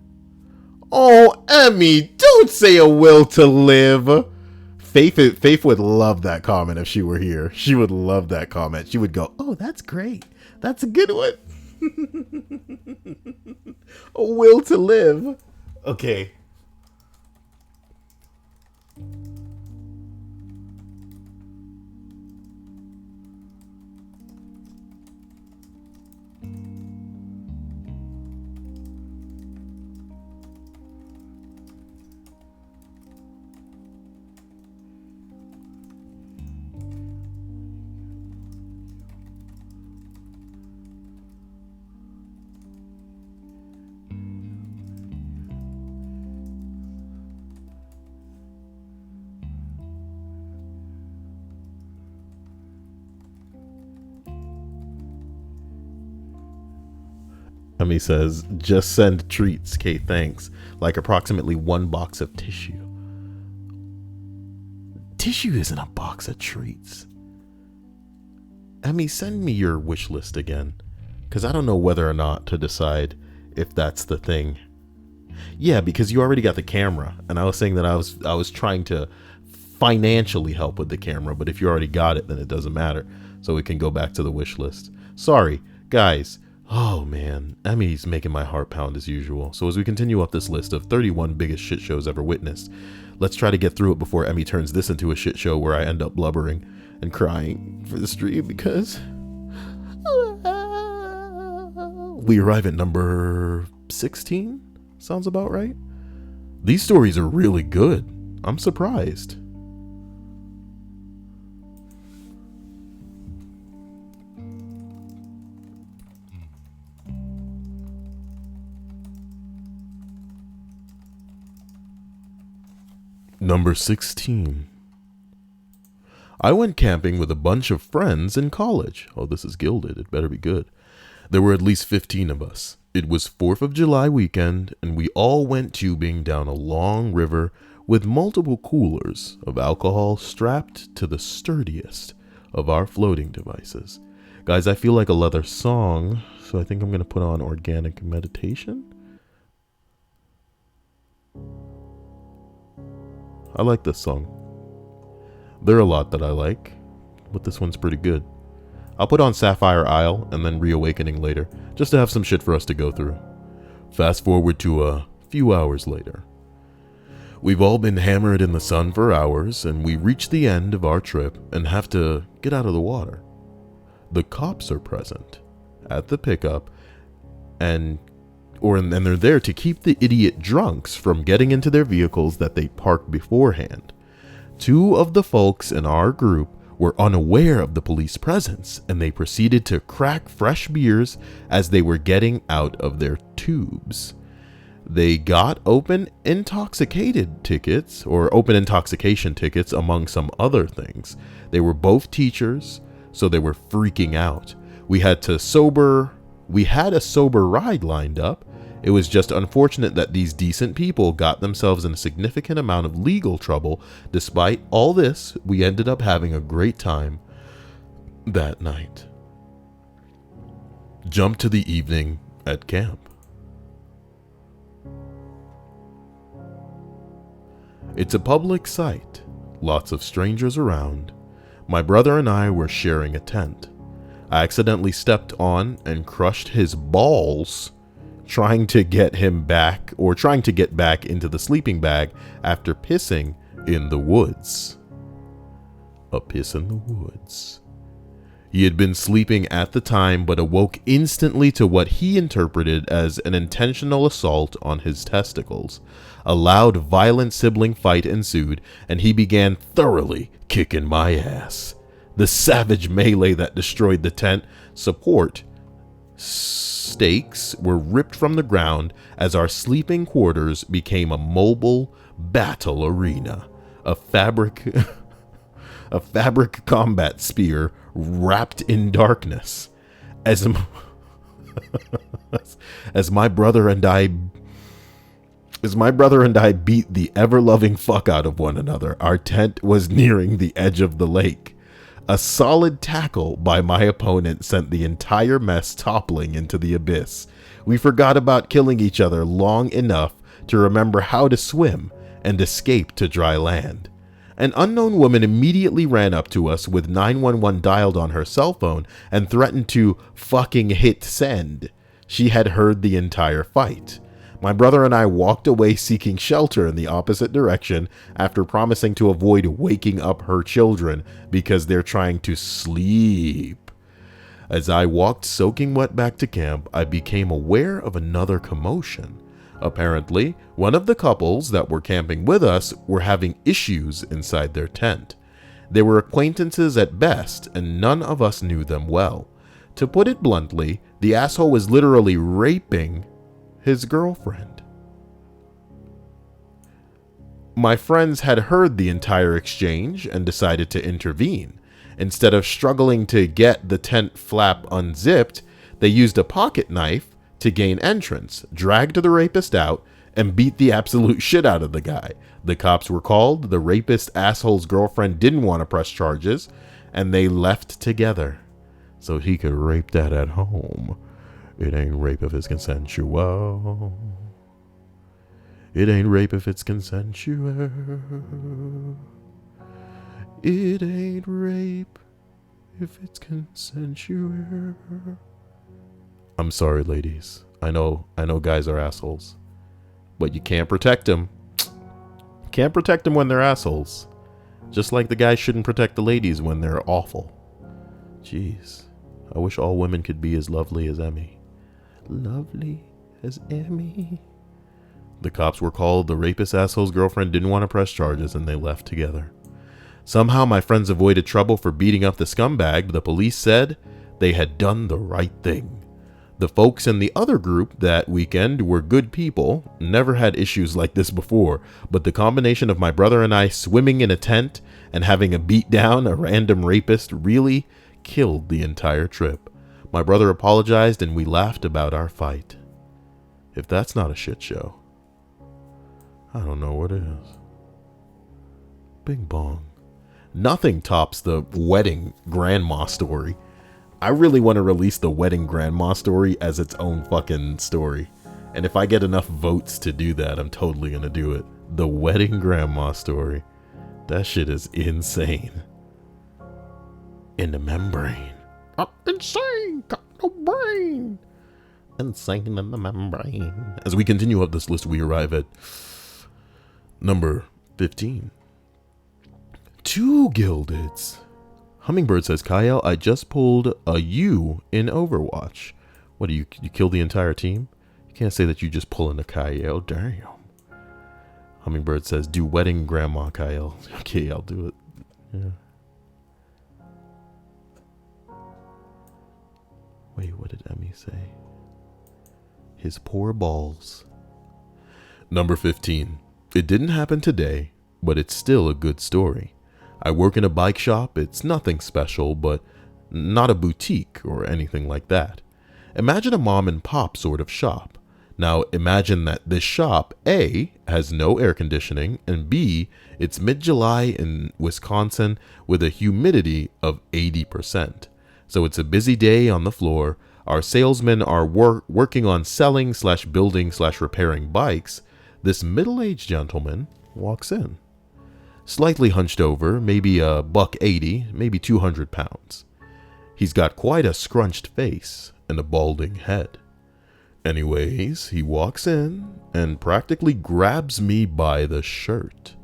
Oh, Emmy, don't say a will to live. Faith would love that comment if she were here. She would love that comment. She would go, oh, that's great. That's a good one. A will to live. Okay. Emmy says, just send treats, K, thanks. Like approximately 1 box of tissue. Tissue isn't a box of treats. Emmy, send me your wish list again. Because I don't know whether or not to decide if that's the thing. Yeah, because you already got the camera, and I was saying that I was trying to financially help with the camera, but if you already got it, then it doesn't matter. So we can go back to the wish list. Sorry, guys. Oh man, Emmy's making my heart pound as usual. So as we continue up this list of 31 biggest shit shows ever witnessed, let's try to get through it before Emmy turns this into a shit show where I end up blubbering and crying for the stream because we arrive at number 16. Sounds about right. These stories are really good. I'm surprised. Number 16. I went camping with a bunch of friends in college. Oh, this is gilded. It better be good. There were at least 15 of us. It was 4th of July weekend, and we all went tubing down a long river with multiple coolers of alcohol strapped to the sturdiest of our floating devices. Guys, I feel like a leather song, so I think I'm going to put on Organic Meditation. I like this song. There are a lot that I like, but this one's pretty good. I'll put on Sapphire Isle and then Reawakening later, just to have some shit for us to go through. Fast forward to a few hours later. We've all been hammered in the sun for hours, and we reach the end of our trip and have to get out of the water. The cops are present at the pickup, and they're there to keep the idiot drunks from getting into their vehicles that they parked beforehand. 2 of the folks in our group were unaware of the police presence, and they proceeded to crack fresh beers as they were getting out of their tubes. They got open intoxication tickets, among some other things. They were both teachers, so they were freaking out. We had a sober ride lined up. It was just unfortunate that these decent people got themselves in a significant amount of legal trouble. Despite all this, we ended up having a great time that night. Jump to the evening at camp. It's a public site, lots of strangers around. My brother and I were sharing a tent. I accidentally stepped on and crushed his balls trying to get back into the sleeping bag after pissing in the woods. A piss in the woods. He had been sleeping at the time, but awoke instantly to what he interpreted as an intentional assault on his testicles. A loud, violent sibling fight ensued, and he began thoroughly kicking my ass. The savage melee that destroyed the tent support stakes were ripped from the ground as our sleeping quarters became a mobile battle arena. A fabric combat spear wrapped in darkness. As my brother and I beat the ever-loving fuck out of one another, our tent was nearing the edge of the lake. A solid tackle by my opponent sent the entire mess toppling into the abyss. We forgot about killing each other long enough to remember how to swim and escape to dry land. An unknown woman immediately ran up to us with 911 dialed on her cell phone and threatened to fucking hit send. She had heard the entire fight. My brother and I walked away seeking shelter in the opposite direction after promising to avoid waking up her children because they're trying to sleep. As I walked soaking wet back to camp, I became aware of another commotion. Apparently, one of the couples that were camping with us were having issues inside their tent. They were acquaintances at best, and none of us knew them well. To put it bluntly, the asshole was literally raping his girlfriend. My friends had heard the entire exchange and decided to intervene. Instead of struggling to get the tent flap unzipped, they used a pocket knife to gain entrance, dragged the rapist out, and beat the absolute shit out of the guy. The cops were called, the rapist asshole's girlfriend didn't want to press charges, and they left together so he could rape that at home. It ain't rape if it's consensual. It ain't rape if it's consensual. It ain't rape if it's consensual. I'm sorry, ladies. I know guys are assholes. But you can't protect them. Can't protect them when they're assholes. Just like the guys shouldn't protect the ladies when they're awful. Jeez. I wish all women could be as lovely as Emmy. Lovely as Emmy. The cops were called. The rapist asshole's girlfriend didn't want to press charges and they left together. Somehow my friends avoided trouble for beating up the scumbag, but the police said they had done the right thing. The folks in the other group that weekend were good people, never had issues like this before, but the combination of my brother and I swimming in a tent and having a beat down a random rapist really killed the entire trip. My brother apologized and we laughed about our fight. If that's not a shit show, I don't know what is. Bing bong. Nothing tops the wedding grandma story. I really want to release the wedding grandma story as its own fucking story. And if I get enough votes to do that, I'm totally going to do it. The wedding grandma story. That shit is insane. In the membrane. Insane, got no brain. Insane in the membrane. As we continue up this list, we arrive at number 15. 2 gildeds. Hummingbird says, Kyle, I just pulled a U in Overwatch. What, do you kill the entire team? You can't say that you just pull in a Kyle. Damn. Hummingbird says, do wedding grandma, Kyle. Okay, I'll do it. Yeah. Wait, what did Emmy say? His poor balls. Number 15. It didn't happen today, but it's still a good story. I work in a bike shop. It's nothing special, but not a boutique or anything like that. Imagine a mom and pop sort of shop. Now imagine that this shop, A, has no air conditioning, and B, it's mid-July in Wisconsin with a humidity of 80%. So it's a busy day on the floor. Our salesmen are working on selling/building/repairing bikes. This middle-aged gentleman walks in. Slightly hunched over, maybe a $180, maybe 200 pounds. He's got quite a scrunched face and a balding head. Anyways, he walks in and practically grabs me by the shirt.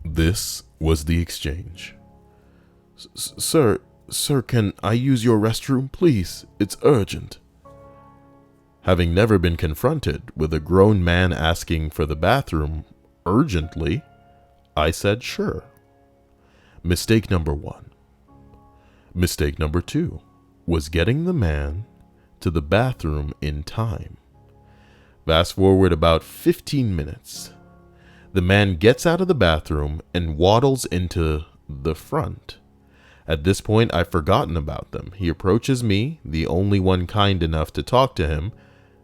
This was the exchange. Sir, can I use your restroom, please? It's urgent. Having never been confronted with a grown man asking for the bathroom urgently, I said sure. Mistake number 1. Mistake number 2 was getting the man to the bathroom in time. Fast forward about 15 minutes. The man gets out of the bathroom and waddles into the front. At this point, I've forgotten about them. He approaches me, the only one kind enough to talk to him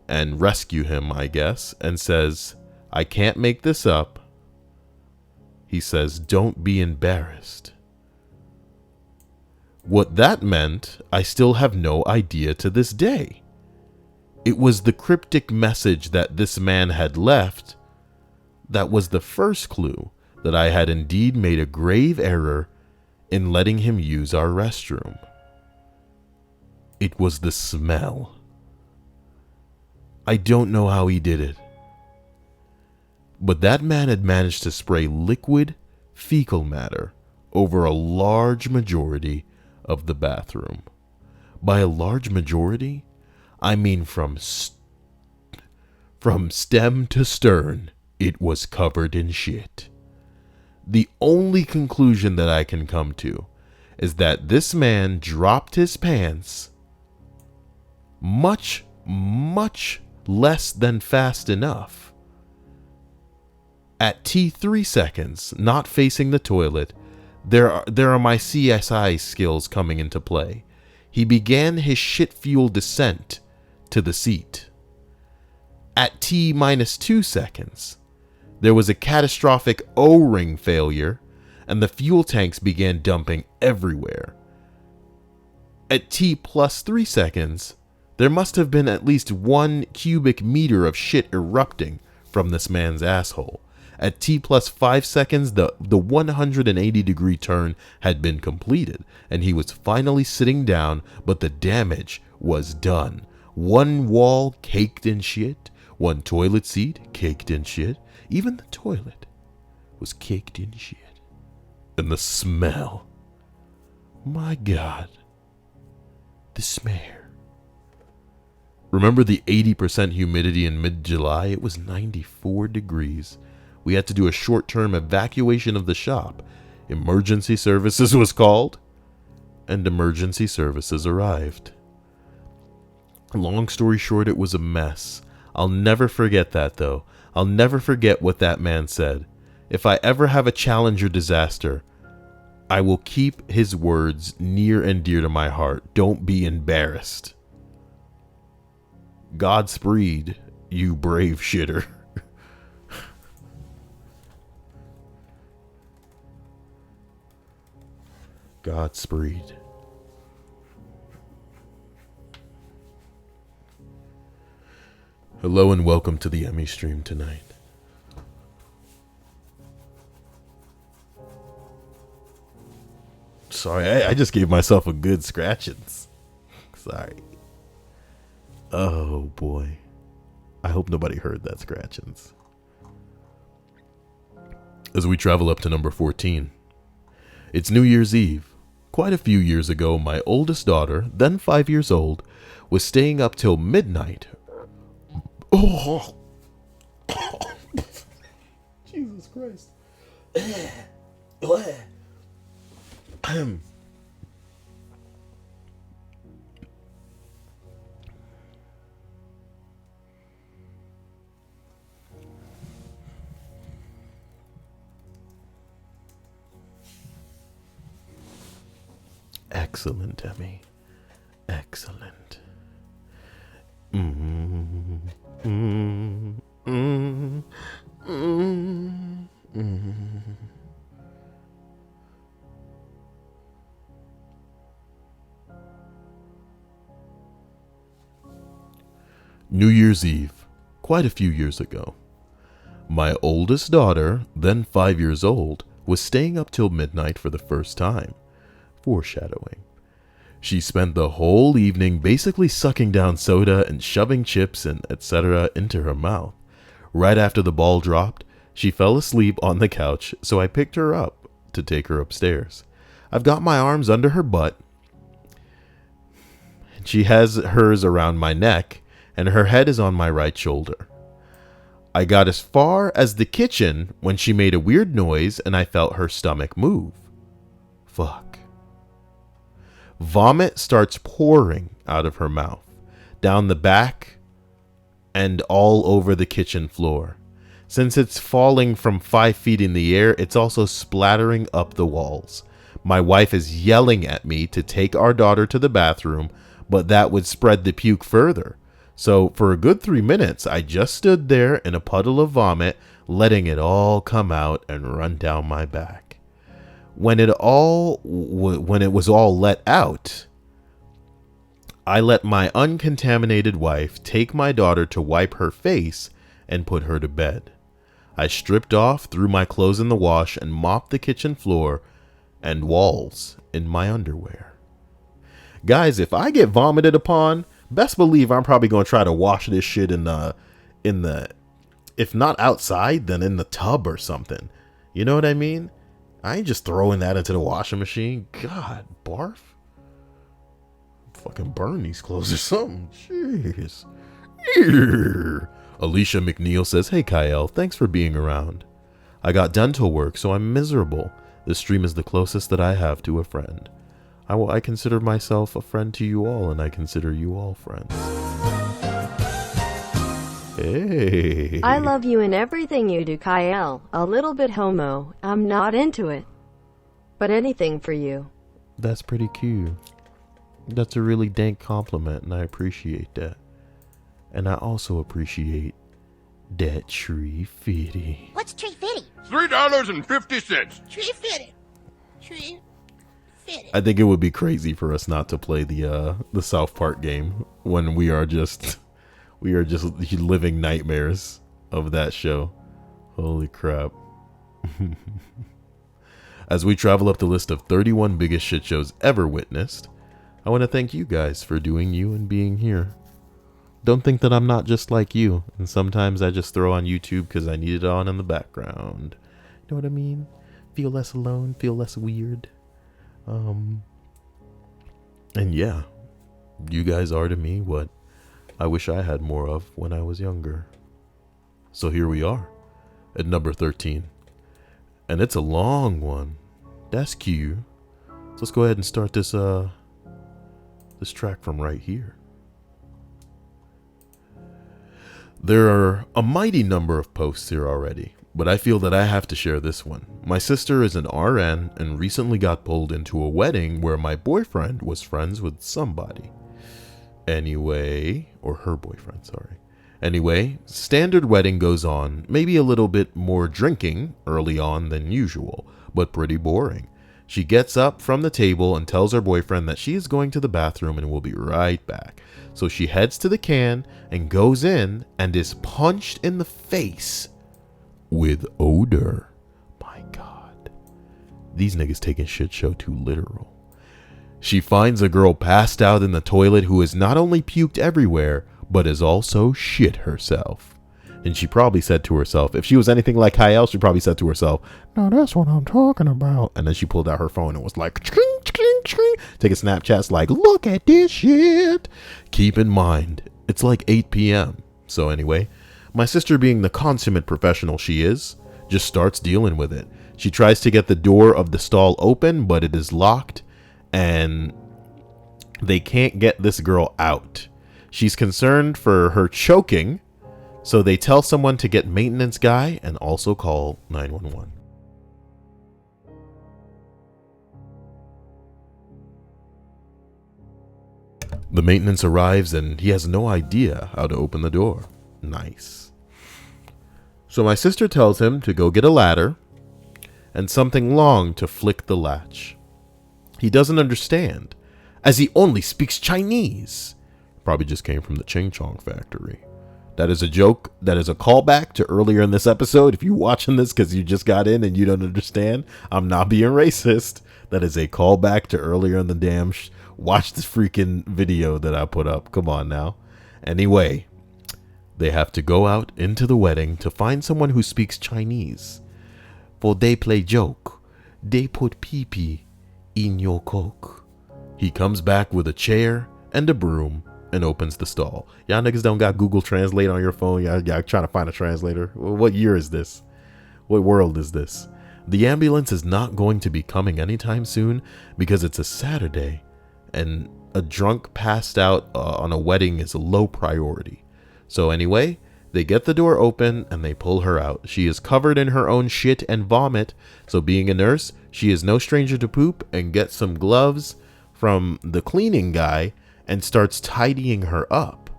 and rescue him, I guess, and says, I can't make this up. He says, don't be embarrassed. What that meant, I still have no idea to this day. It was the cryptic message that this man had left that was the first clue that I had indeed made a grave error in letting him use our restroom. It was the smell. I don't know how he did it. But that man had managed to spray liquid fecal matter over a large majority of the bathroom. By a large majority, I mean from stem to stern, it was covered in shit. The only conclusion that I can come to is that this man dropped his pants much less than fast enough. At T3 seconds, not facing the toilet, there are my CSI skills coming into play. He began his shit-fueled descent to the seat. At T-2 seconds, there was a catastrophic O-ring failure, and the fuel tanks began dumping everywhere. At t plus 3 seconds, there must have been at least 1 cubic meter of shit erupting from this man's asshole. At t plus 5 seconds, the 180-degree turn had been completed, and he was finally sitting down, but the damage was done. 1 wall caked in shit, 1 toilet seat caked in shit, even the toilet was caked in shit. And the smell. My God. The smell. Remember the 80% humidity in mid-July? It was 94 degrees. We had to do a short-term evacuation of the shop. Emergency services was called, and emergency services arrived. Long story short, it was a mess. I'll never forget that, though. I'll never forget what that man said. If I ever have a Challenger disaster, I will keep his words near and dear to my heart. Don't be embarrassed. Godspeed, you brave shitter. Godspeed. Hello and welcome to the Emmy stream tonight. Sorry, I just gave myself a good scratchings. Sorry. Oh boy. I hope nobody heard that scratchings. As we travel up to number 14. It's New Year's Eve. Quite a few years ago, my oldest daughter, then 5 years old, was staying up till midnight. Oh, Jesus Christ. Excellent, Emmy. Excellent. New Year's Eve, quite a few years ago. My oldest daughter, then 5 years old, was staying up till midnight for the first time. Foreshadowing. She spent the whole evening basically sucking down soda and shoving chips and etc. into her mouth. Right after the ball dropped, she fell asleep on the couch, so I picked her up to take her upstairs. I've got my arms under her butt. She has hers around my neck, and her head is on my right shoulder. I got as far as the kitchen when she made a weird noise and I felt her stomach move. Fuck. Vomit starts pouring out of her mouth, down the back and all over the kitchen floor. Since it's falling from 5 feet in the air, it's also splattering up the walls. My wife is yelling at me to take our daughter to the bathroom, but that would spread the puke further. So for a good 3 minutes, I just stood there in a puddle of vomit, letting it all come out and run down my back. When it was all let out, I let my uncontaminated wife take my daughter to wipe her face and put her to bed. I stripped off, threw my clothes in the wash, and mopped the kitchen floor and walls in my underwear. Guys, if I get vomited upon, best believe I'm probably going to try to wash this shit in the, if not outside, then in the tub or something. You know what I mean? I ain't just throwing that into the washing machine. God, barf. Fucking burn these clothes or something. Jeez. Alicia McNeil says, "Hey Kyle, thanks for being around. I got dental work, so I'm miserable. This stream is the closest that I have to a friend. I consider myself a friend to you all, and I consider you all friends." Hey. I love you and everything you do, Kyle. A little bit homo. I'm not into it. But anything for you. That's pretty cute. That's a really dank compliment, and I appreciate that. And I also appreciate that tree fitty. What's tree fitty? $3.50. Tree fitty. Tree I think it would be crazy for us not to play the South Park game when we are just living nightmares of that show. Holy crap. As we travel up the list of 31 biggest shit shows ever witnessed, I want to thank you guys for doing you and being here. Don't think that I'm not just like you, and sometimes I just throw on YouTube because I need it on in the background. You know what I mean? Feel less alone, feel less weird. And yeah, you guys are to me what I wish I had more of when I was younger. So here we are, at number 13. And it's a long one. That's cute. So let's go ahead and start this this track from right here. There are a mighty number of posts here already, but I feel that I have to share this one. My sister is an RN and recently got pulled into a wedding where my boyfriend was friends with somebody. Anyway, or her boyfriend, sorry. Anyway, standard wedding goes on, maybe a little bit more drinking early on than usual, but pretty boring. She gets up from the table and tells her boyfriend that she is going to the bathroom and will be right back. So she heads to the can and goes in and is punched in the face with odor. My God. These niggas taking shit show too literal. She finds a girl passed out in the toilet who has not only puked everywhere, but has also shit herself. And she probably said to herself, if she was anything like Kyle, she probably said to herself, "No, that's what I'm talking about." And then she pulled out her phone and was like, ching, ching, ching, taking Snapchats like, "Look at this shit." Keep in mind, it's like 8 p.m. So anyway, my sister, being the consummate professional she is, just starts dealing with it. She tries to get the door of the stall open, but it is locked and they can't get this girl out. She's concerned for her choking, so they tell someone to get maintenance guy and also call 911. The maintenance arrives and he has no idea how to open the door. Nice. So my sister tells him to go get a ladder and something long to flick the latch. He doesn't understand, as he only speaks Chinese. Probably just came from the Ching Chong factory. That is a joke. That is a callback to earlier in this episode. If you're watching this because you just got in and you don't understand, I'm not being racist. That is a callback to earlier in the damn watch this freaking video that I put up. Come on now. Anyway, they have to go out into the wedding to find someone who speaks Chinese. For they play joke. They put pee-pee in your coke. He comes back with a chair and a broom and opens the stall. Y'all niggas don't got Google Translate on your phone. Y'all trying to find a translator. What year is this? What world is this? The ambulance is not going to be coming anytime soon because it's a Saturday and a drunk passed out on a wedding is a low priority. So anyway, they get the door open and they pull her out. She is covered in her own shit and vomit. So being a nurse, she is no stranger to poop and gets some gloves from the cleaning guy and starts tidying her up.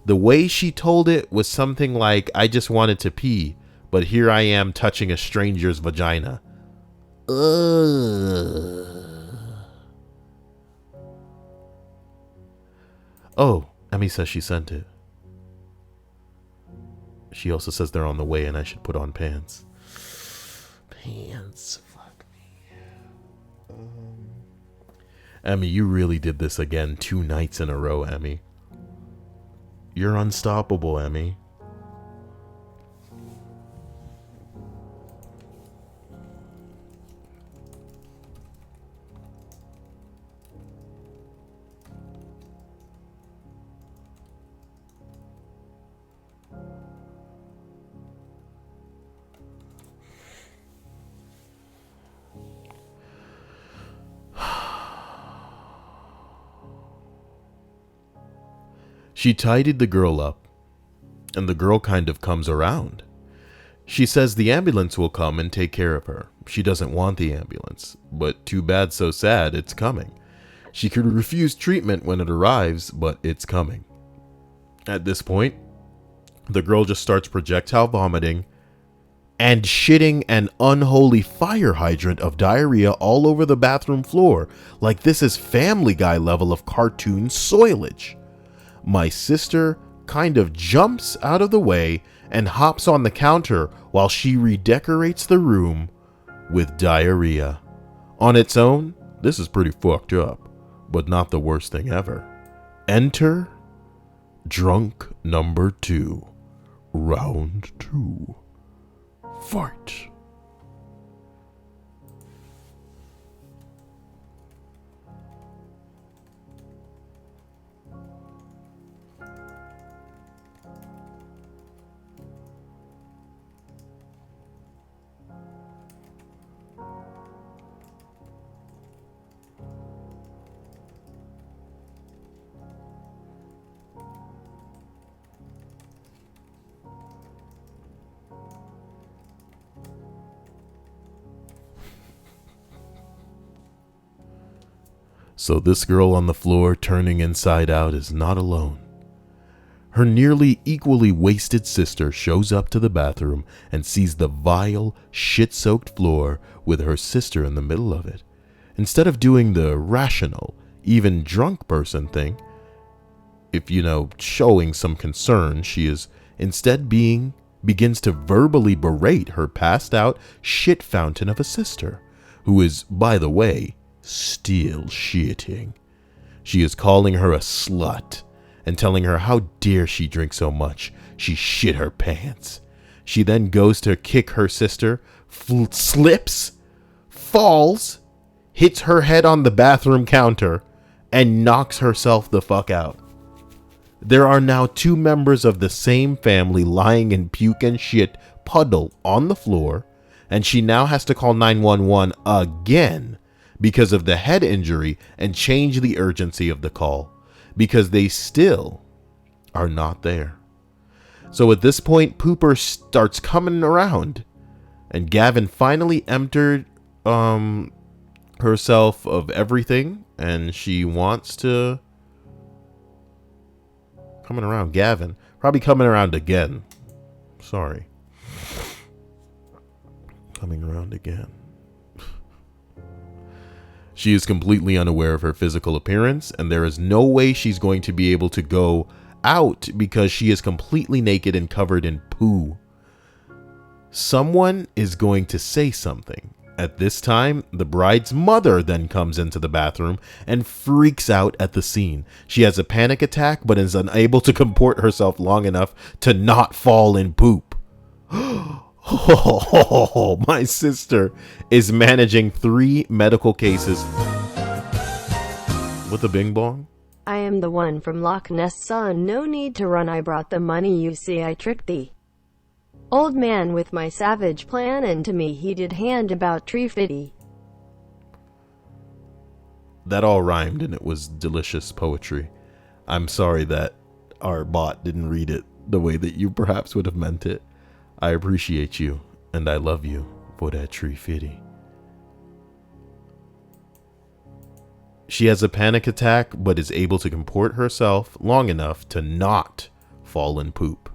The way she told it was something like, "I just wanted to pee, but here I am touching a stranger's vagina." Oh, Emmy says she sent it. She also says they're on the way and I should put on pants. Pants. Fuck me. Emmy, you really did this again 2 nights in a row, Emmy. You're unstoppable, Emmy. She tidied the girl up, and the girl kind of comes around. She says the ambulance will come and take care of her. She doesn't want the ambulance, but too bad, so sad, it's coming. She could refuse treatment when it arrives, but it's coming. At this point, the girl just starts projectile vomiting and shitting an unholy fire hydrant of diarrhea all over the bathroom floor, like this is Family Guy level of cartoon soilage. My sister kind of jumps out of the way and hops on the counter while she redecorates the room with diarrhea. On its own, this is pretty fucked up, but not the worst thing ever. Enter drunk number 2. Round 2. Fight. So this girl on the floor turning inside out is not alone. Her nearly equally wasted sister shows up to the bathroom and sees the vile, shit-soaked floor with her sister in the middle of it. Instead of doing the rational, even drunk person thing, if showing some concern, she is instead begins to verbally berate her passed out shit fountain of a sister, who is, by the way, still shitting. She is calling her a slut and telling her how dare she drink so much. She shit her pants. She then goes to kick her sister, slips, falls, hits her head on the bathroom counter, and knocks herself the fuck out. There are now 2 members of the same family lying in puke and shit puddle on the floor, and she now has to call 911 again because of the head injury and change the urgency of the call because they still are not there. So at this point, Pooper starts coming around, and Gavin finally emptied herself of everything, and she wants to coming around. Gavin probably coming around again. Sorry, coming around again. She is completely unaware of her physical appearance, and there is no way she's going to be able to go out because she is completely naked and covered in poo. Someone is going to say something. At this time, the bride's mother then comes into the bathroom and freaks out at the scene. She has a panic attack, but is unable to comport herself long enough to not fall in poop. Oh, my sister is managing 3 medical cases with a bing bong. I am the one from Loch Ness, son. No need to run. I brought the money. You see, I tricked thee. Old man with my savage plan, and to me he did hand about tree fitty. That all rhymed, and it was delicious poetry. I'm sorry that our bot didn't read it the way that you perhaps would have meant it. I appreciate you, and I love you for that tree fitty. She has a panic attack, but is able to comport herself long enough to not fall in poop.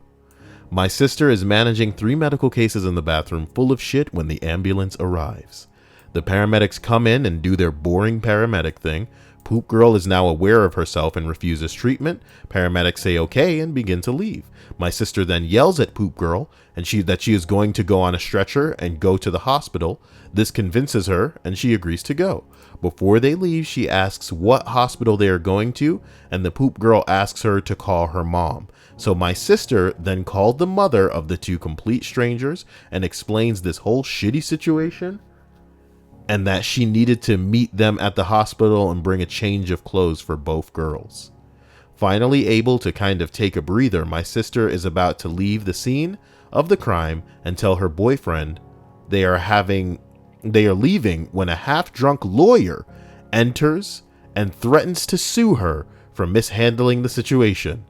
My sister is managing 3 medical cases in the bathroom full of shit when the ambulance arrives. The paramedics come in and do their boring paramedic thing. Poop Girl is now aware of herself and refuses treatment. Paramedics say okay and begin to leave. My sister then yells at Poop Girl and that she is going to go on a stretcher and go to the hospital. This convinces her and she agrees to go. Before they leave, she asks what hospital they are going to, and the Poop Girl asks her to call her mom. So my sister then called the mother of the 2 complete strangers and explains this whole shitty situation and that she needed to meet them at the hospital and bring a change of clothes for both girls. Finally able to kind of take a breather, my sister is about to leave the scene of the crime and tell her boyfriend they are leaving when a half-drunk lawyer enters and threatens to sue her for mishandling the situation.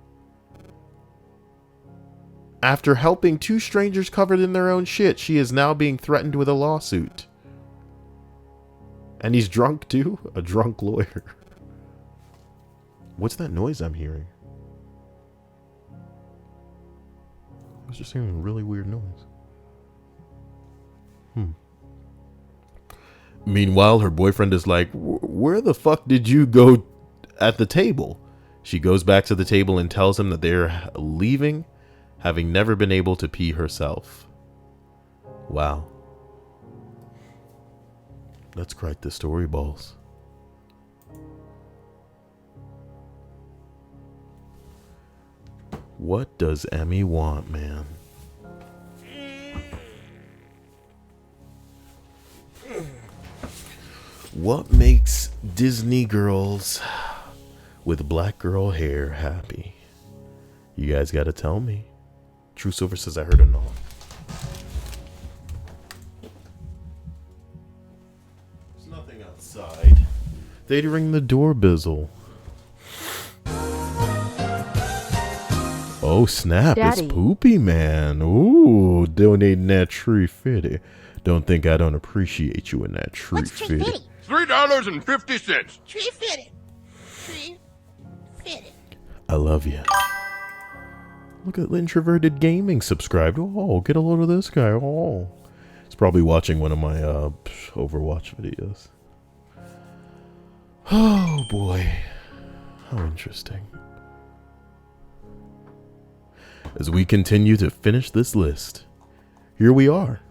After helping 2 strangers covered in their own shit, she is now being threatened with a lawsuit. And he's drunk too? A drunk lawyer. What's that noise I'm hearing? I was just hearing a really weird noise. Meanwhile, her boyfriend is like, where the fuck did you go at the table? She goes back to the table and tells him that they're leaving, having never been able to pee herself. Wow. Let's write the story, balls. What does Emmy want, man? What makes Disney girls with black girl hair happy? You guys gotta tell me. True Silver says I heard a knock. There's nothing outside. They'd ring the door, Oh snap, Daddy. It's Poopy Man. Ooh, donating that tree fitty. Don't think I don't appreciate you in that tree What's tree fitty. fitty? $3.50. Tree fitted. Tree fitted. I love you. Look at Introverted Gaming subscribed. Oh, get a load of this guy. Oh, he's probably watching one of my Overwatch videos. Oh boy, how interesting. As we continue to finish this list, here we are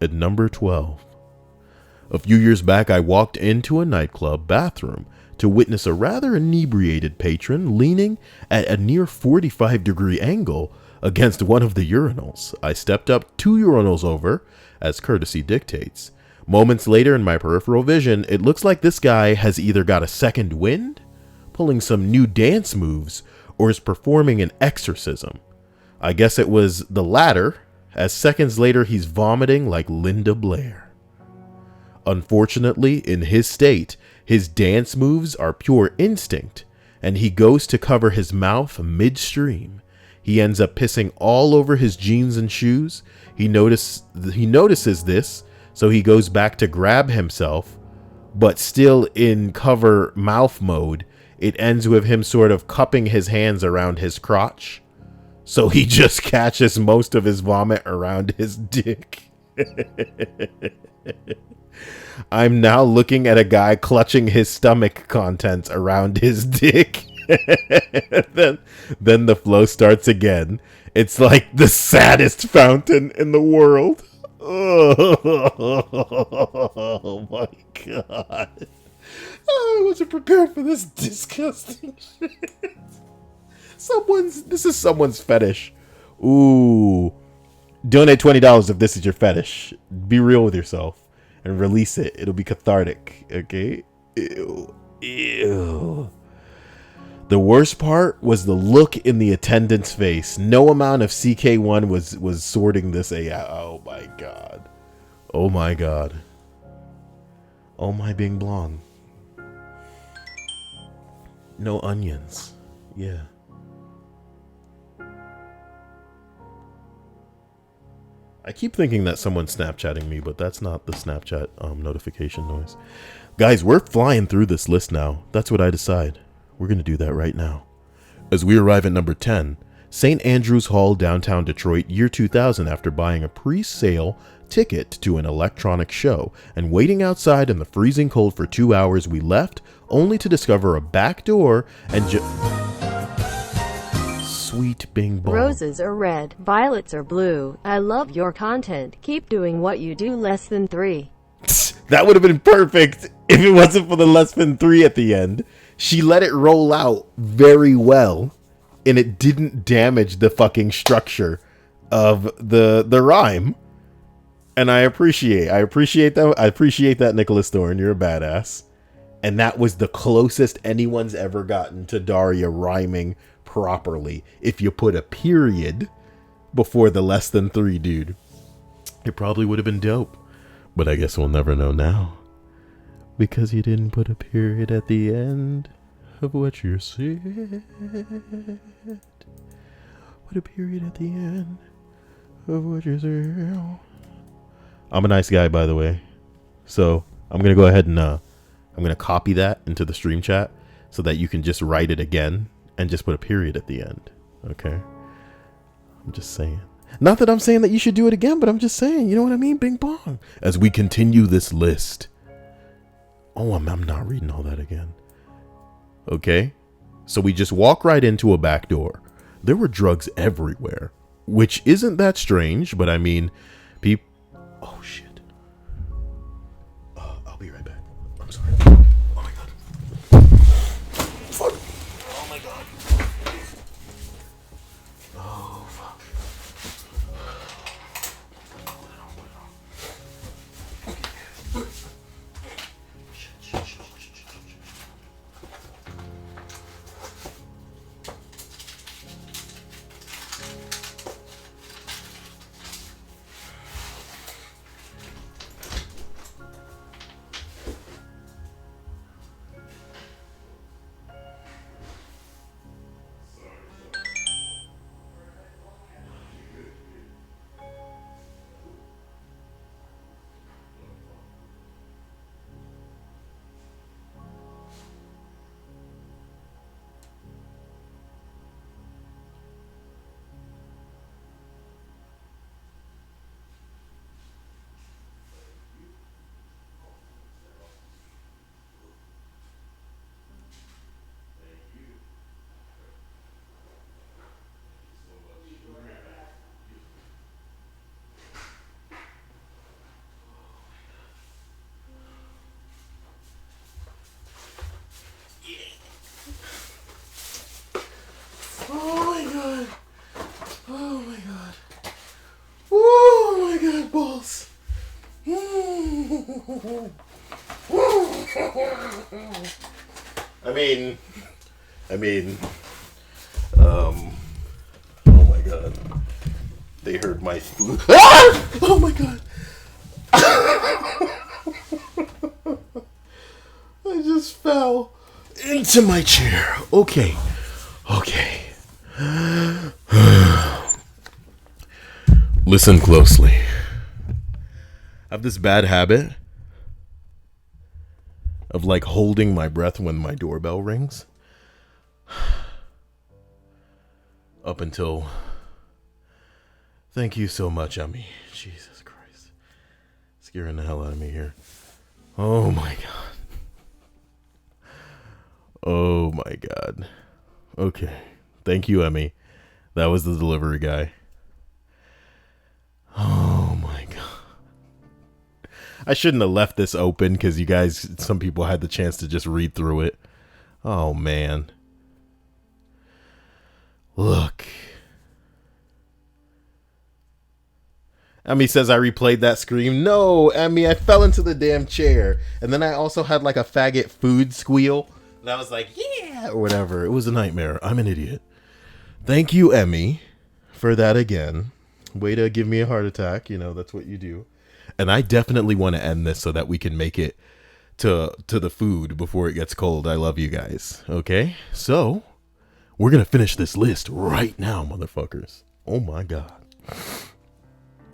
at number 12. A few years back, I walked into a nightclub bathroom to witness a rather inebriated patron leaning at a near 45-degree angle against one of the urinals. I stepped up 2 urinals over, as courtesy dictates. Moments later in my peripheral vision, it looks like this guy has either got a second wind, pulling some new dance moves, or is performing an exorcism. I guess it was the latter, as seconds later he's vomiting like Linda Blair. Unfortunately, in his state, his dance moves are pure instinct, and he goes to cover his mouth midstream. He ends up pissing all over his jeans and shoes. He notices this, so he goes back to grab himself, but still in cover mouth mode, it ends with him sort of cupping his hands around his crotch. So he just catches most of his vomit around his dick. I'm now looking at a guy clutching his stomach contents around his dick. then the flow starts again. It's like the saddest fountain in the world. Oh my god. I wasn't prepared for this disgusting shit. This is someone's fetish. Ooh. Donate $20 if this is your fetish. Be real with yourself and release it. It'll be cathartic. Okay? Ew. Ew. The worst part was the look in the attendant's face. No amount of CK1 was sorting this out. Oh my god. Oh my god. Oh my Bing Blong. No onions. Yeah. I keep thinking that someone's Snapchatting me, but that's not the Snapchat notification noise. Guys, we're flying through this list now. That's what I decide. We're going to do that right now. As we arrive at number 10, St. Andrews Hall, downtown Detroit, year 2000, after buying a pre-sale ticket to an electronic show and waiting outside in the freezing cold for 2 hours, we left only to discover a back door and sweet Bing Bong. Roses are red, violets are blue. I love your content. Keep doing what you do. Less than 3. That would have been perfect if it wasn't for the less than 3 at the end. She let it roll out very well, and it didn't damage the fucking structure of the rhyme. And I appreciate that. I appreciate that, Nicholas Thorne. You're a badass. And that was the closest anyone's ever gotten to Daria rhyming properly. If you put a period before the less than 3, dude, it probably would have been dope. But I guess we'll never know now, because you didn't put a period at the end of what you said. Put a period at the end of what you said. I'm a nice guy, by the way, so I'm gonna go ahead and I'm gonna copy that into the stream chat so that you can just write it again and just put a period at the end. Okay, I'm just saying. Not that I'm saying that you should do it again, but I'm just saying, you know what I mean? Bing bong. As we continue this list. Oh, I'm not reading all that again. Okay. So we just walk right into a back door. There were drugs everywhere, which isn't that strange, but I mean, people. Oh, shit. I'll be right back. I'm sorry. Oh, my God. Fuck. Oh, my God. Oh, fuck. Oh my God. Oh my God. Oh my God, balls. Oh my God. They heard my food. Ah! Oh my God. I just fell into my chair. Okay. Listen closely. I have this bad habit of like holding my breath when my doorbell rings. Up until... Thank you so much, Emmy. Jesus Christ. Scaring the hell out of me here. Oh my God. Oh my God. Okay. Thank you, Emmy. That was the delivery guy. Oh my God. I shouldn't have left this open because you guys, some people had the chance to just read through it. Oh man. Look. Emmy says I replayed that scream. No, Emmy, I fell into the damn chair. And then I also had like a faggot food squeal. And I was like, yeah, or whatever. It was a nightmare. I'm an idiot. Thank you, Emmy, for that again. Way to give me a heart attack. You know, that's what you do. And I definitely want to end this so that we can make it to the food before it gets cold. I love you guys. Okay? So, we're going to finish this list right now, motherfuckers. Oh my God.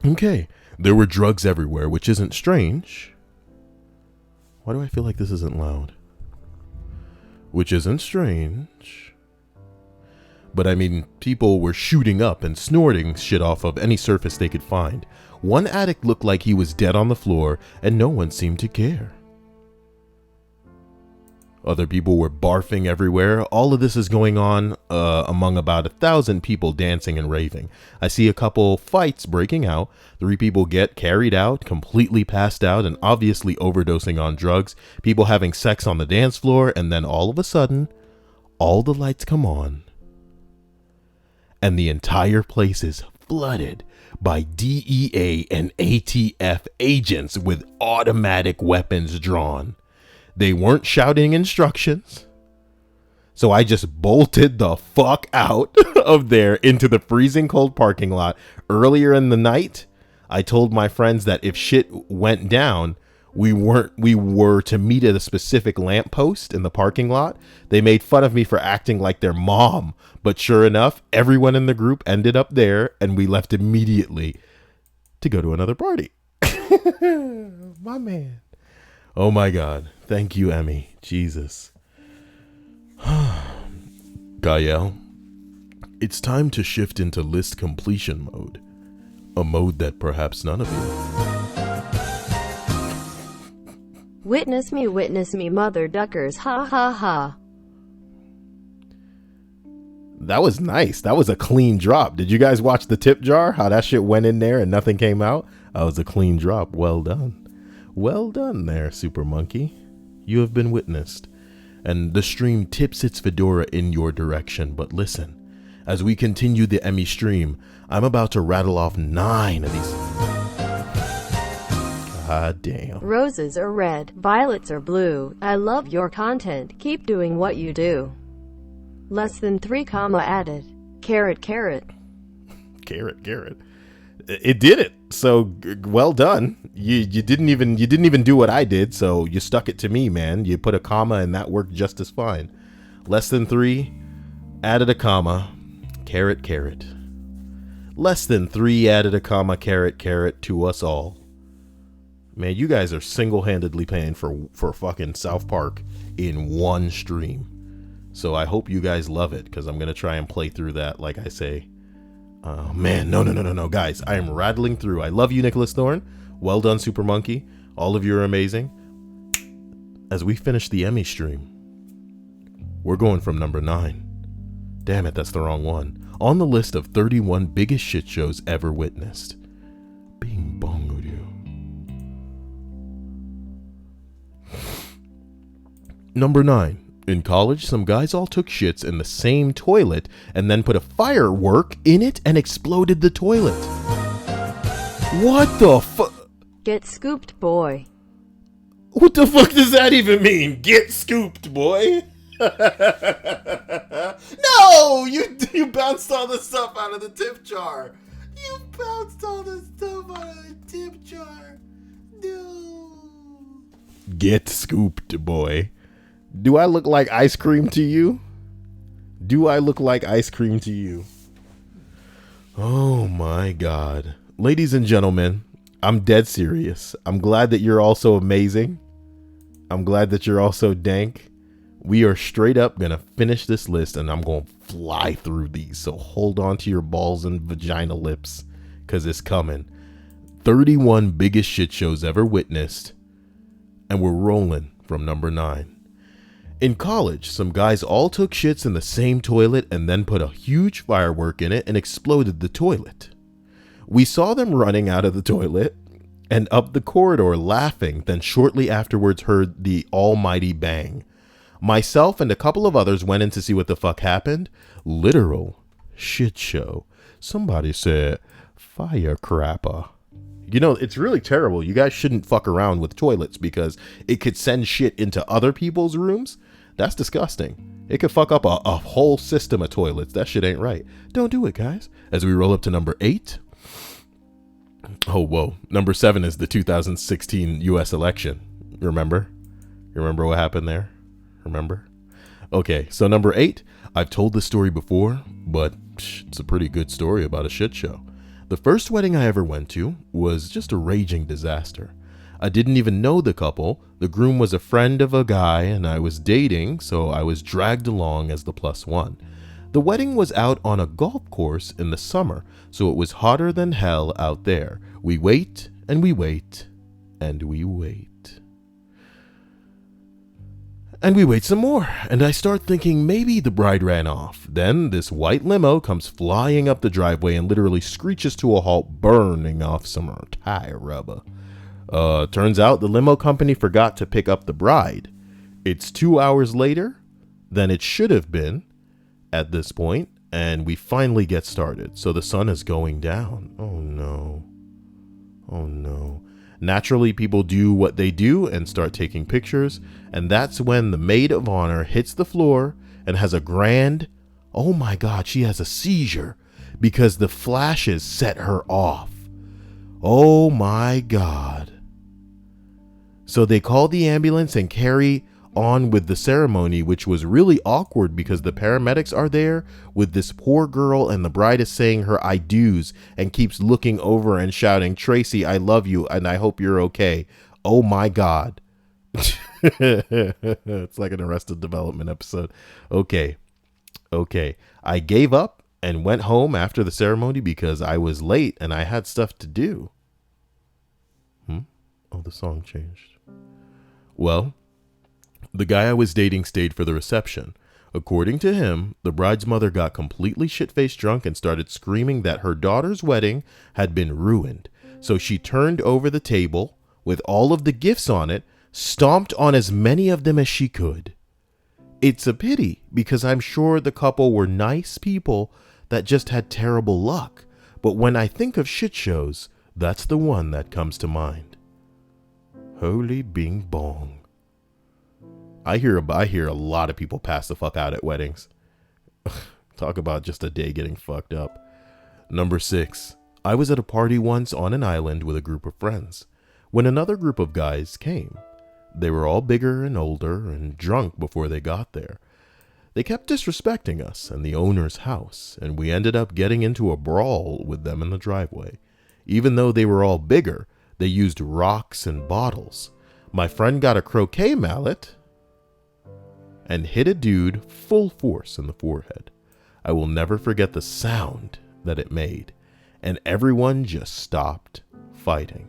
Okay. There were drugs everywhere, which isn't strange. Why do I feel like this isn't loud? Which isn't strange. But I mean, people were shooting up and snorting shit off of any surface they could find. One addict looked like he was dead on the floor, and no one seemed to care. Other people were barfing everywhere. All of this is going on among about 1,000 people dancing and raving. I see a couple fights breaking out. 3 people get carried out, completely passed out, and obviously overdosing on drugs. People having sex on the dance floor, and then all of a sudden, all the lights come on. And the entire place is flooded by DEA and ATF agents with automatic weapons drawn. They weren't shouting instructions. So I just bolted the fuck out of there into the freezing cold parking lot. Earlier in the night, I told my friends that if shit went down, we were to meet at a specific lamppost in the parking lot. They made fun of me for acting like their mom. But sure enough, everyone in the group ended up there, and we left immediately to go to another party. My man. Oh my God. Thank you, Emmy. Jesus. Gael, it's time to shift into list completion mode. A mode that perhaps none of you. Witness me, mother duckers, ha ha ha. That was nice. That was a clean drop. Did you guys watch the tip jar? How that shit went in there and nothing came out? That was a clean drop. Well done. Well done there, Super Monkey. You have been witnessed. And the stream tips its fedora in your direction. But listen, as we continue the Emmy stream, I'm about to rattle off 9 of these. God damn. Roses are red, violets are blue. I love your content. Keep doing what you do. Less than 3 comma added. Carrot, carrot. Carrot, carrot. It did it. So well done. You didn't even do what I did. So you stuck it to me, man. You put a comma and that worked just as fine. Less than 3, added a comma. Carrot, carrot. Less than 3, added a comma. Carrot, carrot to us all. Man, you guys are single-handedly paying for fucking South Park in one stream. So I hope you guys love it, because I'm going to try and play through that, like I say. Man, no, guys. I am rattling through. I love you, Nicholas Thorne. Well done, Super Monkey. All of you are amazing. As we finish the Emmy stream, we're going from number 9. Damn it, that's the wrong one. On the list of 31 biggest shit shows ever witnessed. Bing bongo doo. Number 9. In college, some guys all took shits in the same toilet and then put a firework in it and exploded the toilet. What the fuck? Get scooped, boy. What the fuck does that even mean? Get scooped, boy? No! You bounced all the stuff out of the tip jar. You bounced all the stuff out of the tip jar. No. Get scooped, boy. Do I look like ice cream to you? Do I look like ice cream to you? Oh my God. Ladies and gentlemen, I'm dead serious. I'm glad that you're all so amazing. I'm glad that you're all so dank. We are straight up going to finish this list and I'm going to fly through these. So hold on to your balls and vagina lips because it's coming. 31 biggest shit shows ever witnessed. And we're rolling from number 9. In college, some guys all took shits in the same toilet and then put a huge firework in it and exploded the toilet. We saw them running out of the toilet and up the corridor laughing, then shortly afterwards heard the almighty bang. Myself and a couple of others went in to see what the fuck happened. Literal shit show. Somebody said firecrapper. You know, it's really terrible. You guys shouldn't fuck around with toilets because it could send shit into other people's rooms. That's disgusting. It could fuck up a whole system of toilets. That shit ain't right. Don't do it, guys. As we roll up to number 8. Oh, whoa. Number 7 is the 2016 U.S. election. Remember? You remember what happened there? Remember? Okay, so number 8. I've told this story before, but it's a pretty good story about a shit show. The first wedding I ever went to was just a raging disaster. I didn't even know the couple. The groom was a friend of a guy and I was dating, so I was dragged along as the plus one. The wedding was out on a golf course in the summer, so it was hotter than hell out there. We wait and we wait and we wait. And we wait some more, and I start thinking maybe the bride ran off. Then this white limo comes flying up the driveway and literally screeches to a halt, burning off some tire rubber. Turns out the limo company forgot to pick up the bride. It's 2 hours later than it should have been at this point, and we finally get started. So the sun is going down. Oh no. Oh no. Naturally, people do what they do and start taking pictures, and that's when the maid of honor hits the floor and has a grand, oh my God, she has a seizure because the flashes set her off. Oh my God. So they call the ambulance and carry on with the ceremony, which was really awkward because the paramedics are there with this poor girl and the bride is saying her I do's and keeps looking over and shouting, "Tracy, I love you and I hope you're okay." Oh my God. It's like an Arrested Development episode. Okay. I gave up and went home after the ceremony because I was late and I had stuff to do. Oh, the song changed. Well, the guy I was dating stayed for the reception. According to him, the bride's mother got completely shit-faced drunk and started screaming that her daughter's wedding had been ruined. So she turned over the table with all of the gifts on it, stomped on as many of them as she could. It's a pity because I'm sure the couple were nice people that just had terrible luck. But when I think of shit shows, that's the one that comes to mind. Holy bing bong. I hear a lot of people pass the fuck out at weddings. Talk about just a day getting fucked up. Number 6. I was at a party once on an island with a group of friends when another group of guys came. They were all bigger and older and drunk before they got there. They kept disrespecting us and the owner's house, and we ended up getting into a brawl with them in the driveway. Even though they were all bigger, they used rocks and bottles. My friend got a croquet mallet and hit a dude full force in the forehead. I will never forget the sound that it made, and everyone just stopped fighting.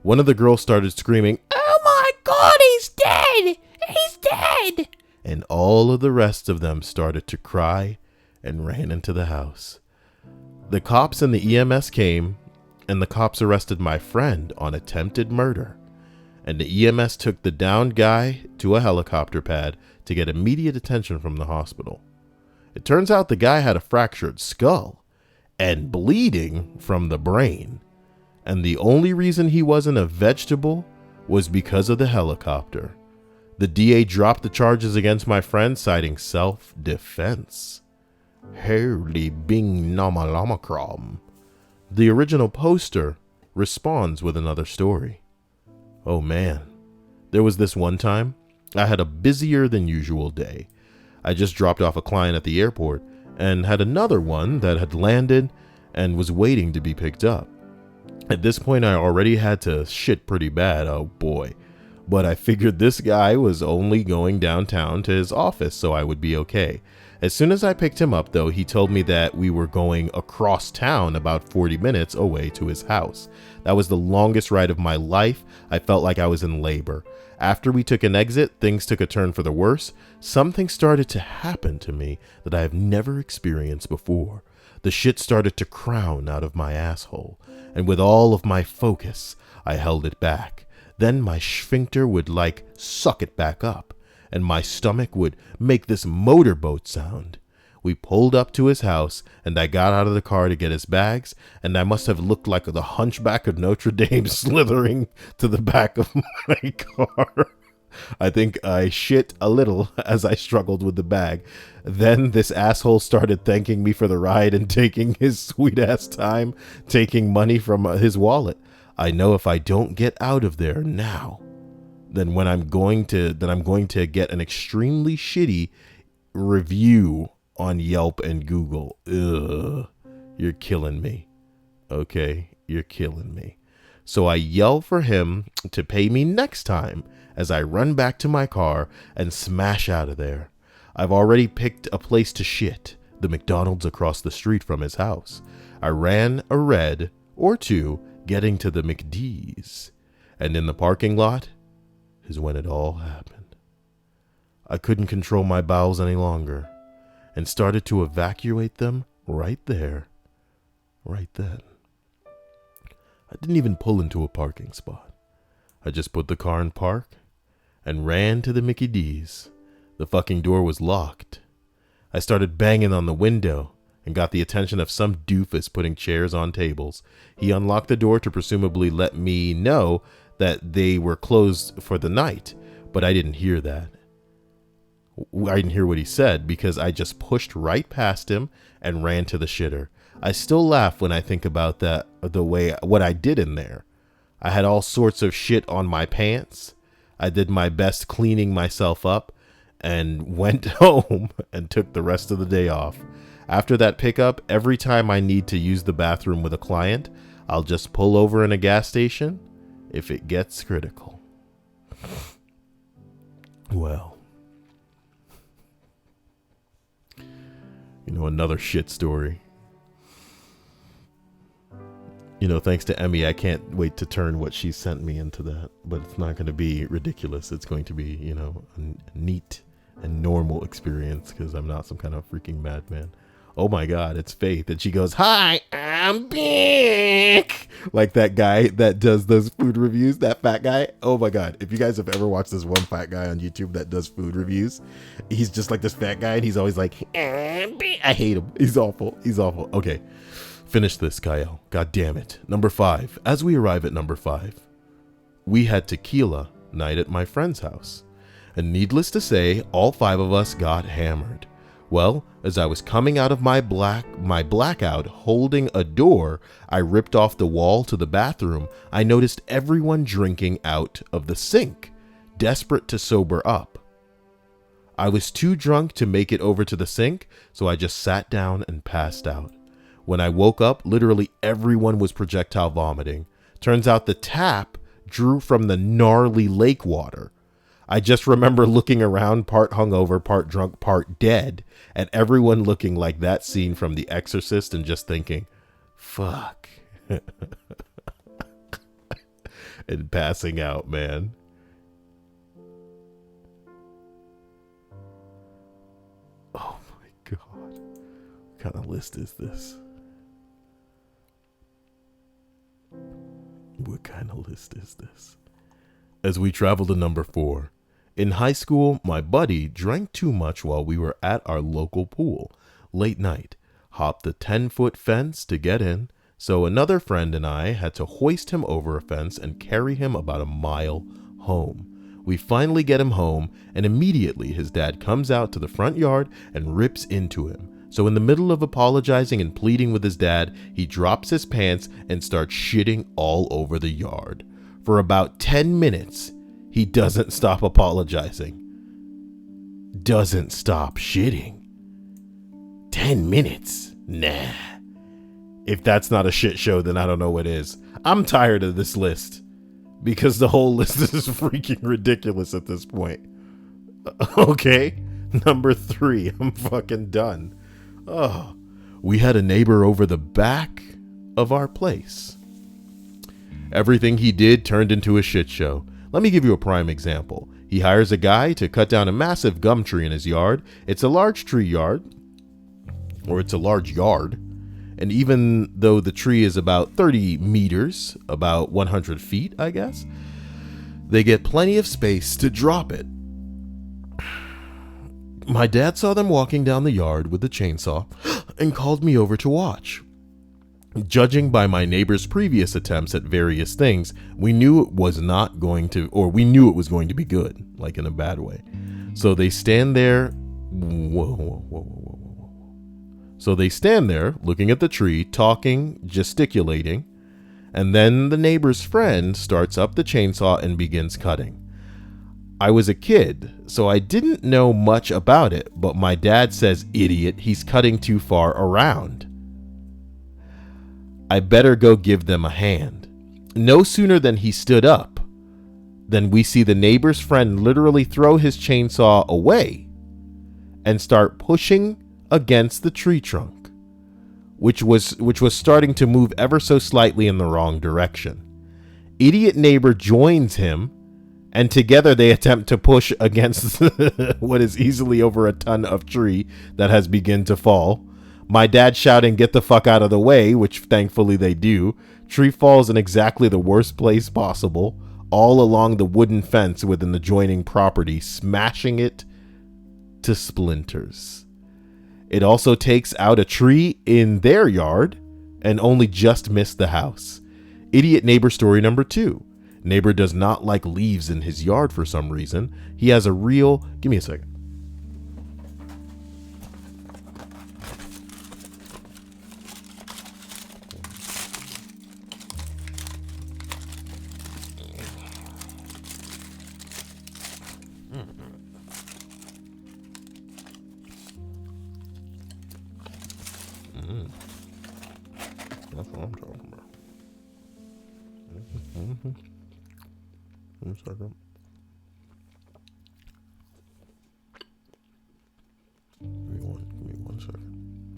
One of the girls started screaming, Oh my God, he's dead! He's dead! And all of the rest of them started to cry and ran into the house. The cops and the EMS came, and the cops arrested my friend on attempted murder. And the EMS took the downed guy to a helicopter pad to get immediate attention from the hospital. It turns out the guy had a fractured skull and bleeding from the brain. And the only reason he wasn't a vegetable was because of the helicopter. The DA dropped the charges against my friend, citing self-defense. Holy bing nomalamacrom. The original poster responds with another story. Oh man, there was this one time I had a busier than usual day. I just dropped off a client at the airport and had another one that had landed and was waiting to be picked up. At this point, I already had to shit pretty bad, oh boy. But I figured this guy was only going downtown to his office, so I would be okay. As soon as I picked him up, though, he told me that we were going across town about 40 minutes away to his house. That was the longest ride of my life. I felt like I was in labor. After we took an exit, things took a turn for the worse. Something started to happen to me that I have never experienced before. The shit started to crown out of my asshole, and with all of my focus, I held it back. Then my sphincter would suck it back up, and my stomach would make this motorboat sound. We pulled up to his house, and I got out of the car to get his bags, and I must have looked like the hunchback of Notre Dame slithering to the back of my car. I think I shit a little as I struggled with the bag. Then this asshole started thanking me for the ride and taking his sweet ass time, taking money from his wallet. I know if I don't get out of there now, then I'm going to get an extremely shitty review on Yelp and Google. Ugh, you're killing me. Okay, you're killing me. So I yell for him to pay me next time as I run back to my car and smash out of there. I've already picked a place to shit, the McDonald's across the street from his house. I ran a red or two getting to the McD's, and in the parking lot is when it all happened. I couldn't control my bowels any longer and started to evacuate them right there, right then. I didn't even pull into a parking spot. I just put the car in park and ran to the Mickey D's. The fucking door was locked. I started banging on the window and got the attention of some doofus putting chairs on tables. He unlocked the door to presumably let me know that they were closed for the night, but I didn't hear that. I didn't hear what he said because I just pushed right past him and ran to the shitter. I still laugh when I think about what I did in there. I had all sorts of shit on my pants. I did my best cleaning myself up and went home and took the rest of the day off. After that pickup, every time I need to use the bathroom with a client, I'll just pull over in a gas station if it gets critical. Well, You know, another shit story. You know, thanks to Emmy, I can't wait to turn what she sent me into that. But it's not going to be ridiculous. It's going to be, you know, a neat and normal experience because I'm not some kind of freaking madman. Oh my God, it's Faith. And she goes, "Hi, I'm back." Like that guy that does those food reviews, that fat guy. Oh my God. If you guys have ever watched this one fat guy on YouTube that does food reviews, he's just like this fat guy and he's always like, I hate him. He's awful. He's awful. Okay. Finish this, Kyle. God damn it. Number 5. As we arrive at number 5, we had tequila night at my friend's house. And needless to say, all 5 of us got hammered. Well, as I was coming out of my blackout holding a door I ripped off the wall to the bathroom, I noticed everyone drinking out of the sink, desperate to sober up. I was too drunk to make it over to the sink, so I just sat down and passed out. When I woke up, literally everyone was projectile vomiting. Turns out the tap drew from the gnarly lake water. I just remember looking around, part hungover, part drunk, part dead, at everyone looking like that scene from The Exorcist and just thinking, fuck. And passing out, man. Oh my God. What kind of list is this? What kind of list is this? As we travel to number 4. In high school, my buddy drank too much while we were at our local pool. Late night, hopped the 10-foot fence to get in, so another friend and I had to hoist him over a fence and carry him about a mile home. We finally get him home, and immediately his dad comes out to the front yard and rips into him. So in the middle of apologizing and pleading with his dad, he drops his pants and starts shitting all over the yard. For about 10 minutes, he doesn't stop apologizing. Doesn't stop shitting. 10 minutes? Nah. If that's not a shit show, then I don't know what is. I'm tired of this list because the whole list is freaking ridiculous at this point. Okay, number 3. I'm fucking done. Oh, we had a neighbor over the back of our place. Everything he did turned into a shit show. Let me give you a prime example. He hires a guy to cut down a massive gum tree in his yard. It's a large tree yard, or it's a large yard. And even though the tree is about 30 meters, about 100 feet, I guess, they get plenty of space to drop it. My dad saw them walking down the yard with the chainsaw and called me over to watch. Judging by my neighbor's previous attempts at various things, we knew it was going to be good, like in a bad way. So they stand there. So they stand there looking at the tree, talking, gesticulating, and then the neighbor's friend starts up the chainsaw and begins cutting. I was a kid, so I didn't know much about it, but my dad says, "Idiot, he's cutting too far around. I better go give them a hand." No sooner than he stood up, than we see the neighbor's friend literally throw his chainsaw away and start pushing against the tree trunk, which was starting to move ever so slightly in the wrong direction. Idiot neighbor joins him, and together they attempt to push against what is easily over a ton of tree that has begun to fall. My dad shouting, "Get the fuck out of the way," which thankfully they do. Tree falls in exactly the worst place possible, all along the wooden fence within the joining property, smashing it to splinters. It also takes out a tree in their yard and only just missed the house. Idiot neighbor story number 2. Neighbor does not like leaves in his yard for some reason. He has a real... Give me a second. That's what I'm talking about. One second. Give me one second.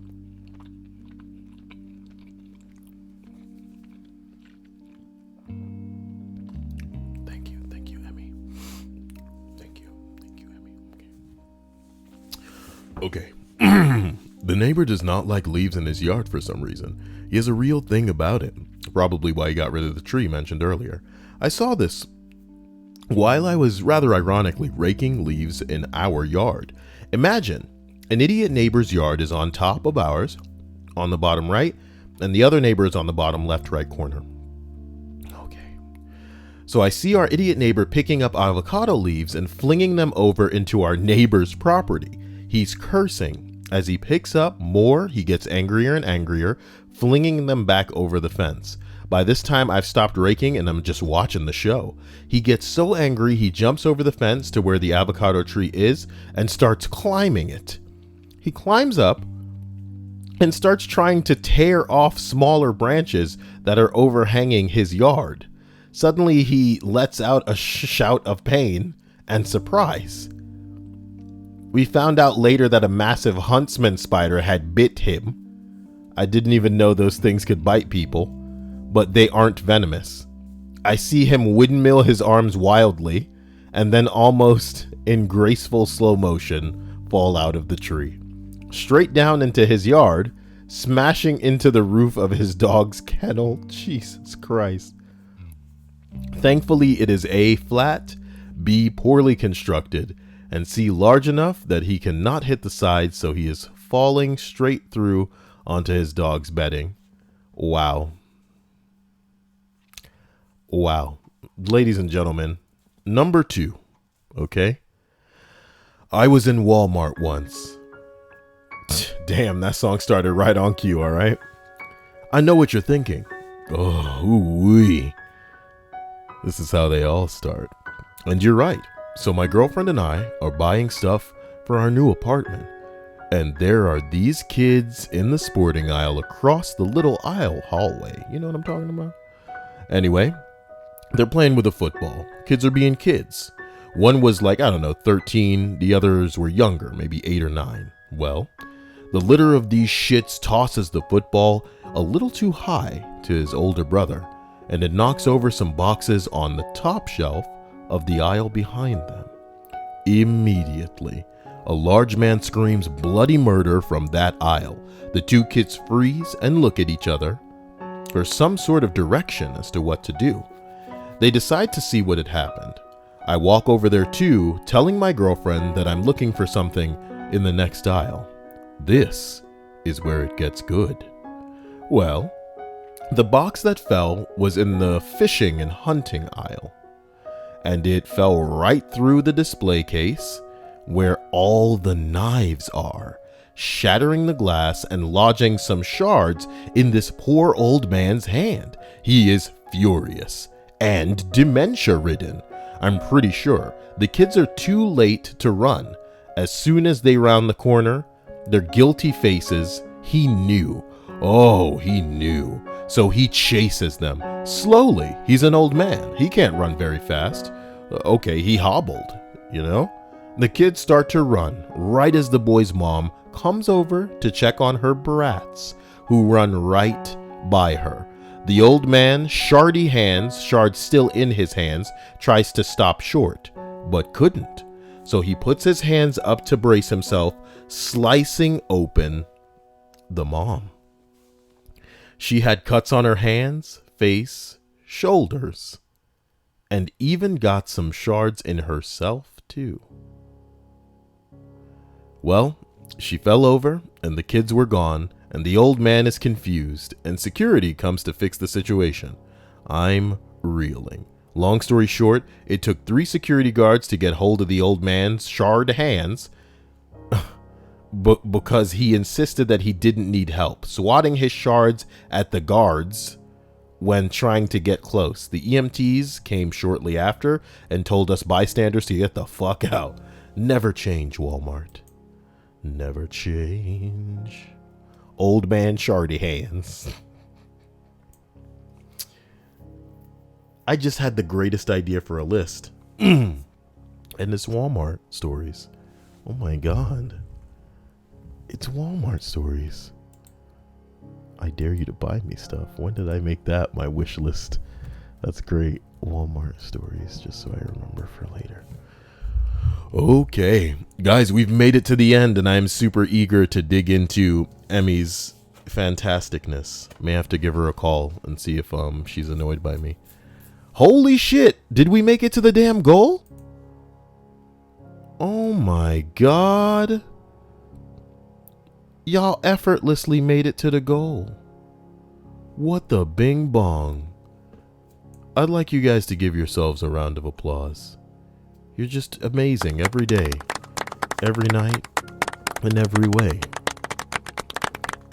Okay. The neighbor does not like leaves in his yard for some reason. He has a real thing about it. Probably why he got rid of the tree mentioned earlier. I saw this while I was rather ironically raking leaves in our yard. Imagine an idiot neighbor's yard is on top of ours, on the bottom right, and the other neighbor is on the bottom left right corner. Okay. So I see our idiot neighbor picking up avocado leaves and flinging them over into our neighbor's property. He's cursing. As he picks up more, he gets angrier and angrier, flinging them back over the fence. By this time, I've stopped raking and I'm just watching the show. He gets so angry, he jumps over the fence to where the avocado tree is and starts climbing it. He climbs up and starts trying to tear off smaller branches that are overhanging his yard. Suddenly, he lets out a shout of pain and surprise. We found out later that a massive huntsman spider had bit him. I didn't even know those things could bite people, but they aren't venomous. I see him windmill his arms wildly, and then almost in graceful slow motion fall out of the tree, straight down into his yard, smashing into the roof of his dog's kennel. Jesus Christ. Thankfully, it is A, flat, B, poorly constructed, and C, large enough that he cannot hit the sides, so he is falling straight through onto his dog's bedding. Wow. Wow. Ladies and gentlemen, number 2, okay? I was in Walmart once. Damn, that song started right on cue, all right? I know what you're thinking. Oh, ooh-wee. This is how they all start. And you're right. So my girlfriend and I are buying stuff for our new apartment. And there are these kids in the sporting aisle across the little aisle hallway. You know what I'm talking about? Anyway, they're playing with a football. Kids are being kids. One was like, 13. The others were younger, maybe 8 or 9. Well, the litter of these shits tosses the football a little too high to his older brother, and it knocks over some boxes on the top shelf of the aisle behind them. Immediately, a large man screams bloody murder from that aisle. The 2 kids freeze and look at each other for some sort of direction as to what to do. They decide to see what had happened. I walk over there too, telling my girlfriend that I'm looking for something in the next aisle. This is where it gets good. Well, the box that fell was in the fishing and hunting aisle, and it fell right through the display case where all the knives are, shattering the glass and lodging some shards in this poor old man's hand. He is furious and dementia-ridden. I'm pretty sure the kids are too late to run. As soon as they round the corner, their guilty faces, he knew. Oh, he knew. So he chases them. Slowly. He's an old man. He can't run very fast. Okay, he hobbled, you know? The kids start to run right as the boy's mom comes over to check on her brats, who run right by her. The old man, shards still in his hands, tries to stop short, but couldn't. So he puts his hands up to brace himself, slicing open the mom. She had cuts on her hands, face, shoulders, and even got some shards in herself too. Well, she fell over and the kids were gone, and the old man is confused, and security comes to fix the situation. I'm reeling. Long story short, it took 3 security guards to get hold of the old man's shard hands, because he insisted that he didn't need help, swatting his shards at the guards when trying to get close. The EMTs came shortly after and told us bystanders to get the fuck out. Never change, Walmart. Never change. Old man shardy hands. I just had the greatest idea for a list. And it's Walmart stories. Oh my god. It's Walmart stories. I dare you to buy me stuff. When did I make that my wish list? That's great. Walmart stories, just so I remember for later. Okay, guys, we've made it to the end, and I'm super eager to dig into Emmy's fantasticness. May have to give her a call and see if she's annoyed by me. Holy shit! Did we make it to the damn goal? Oh my god! Y'all effortlessly made it to the goal. What the bing bong? I'd like you guys to give yourselves a round of applause. You're just amazing every day, every night, in every way.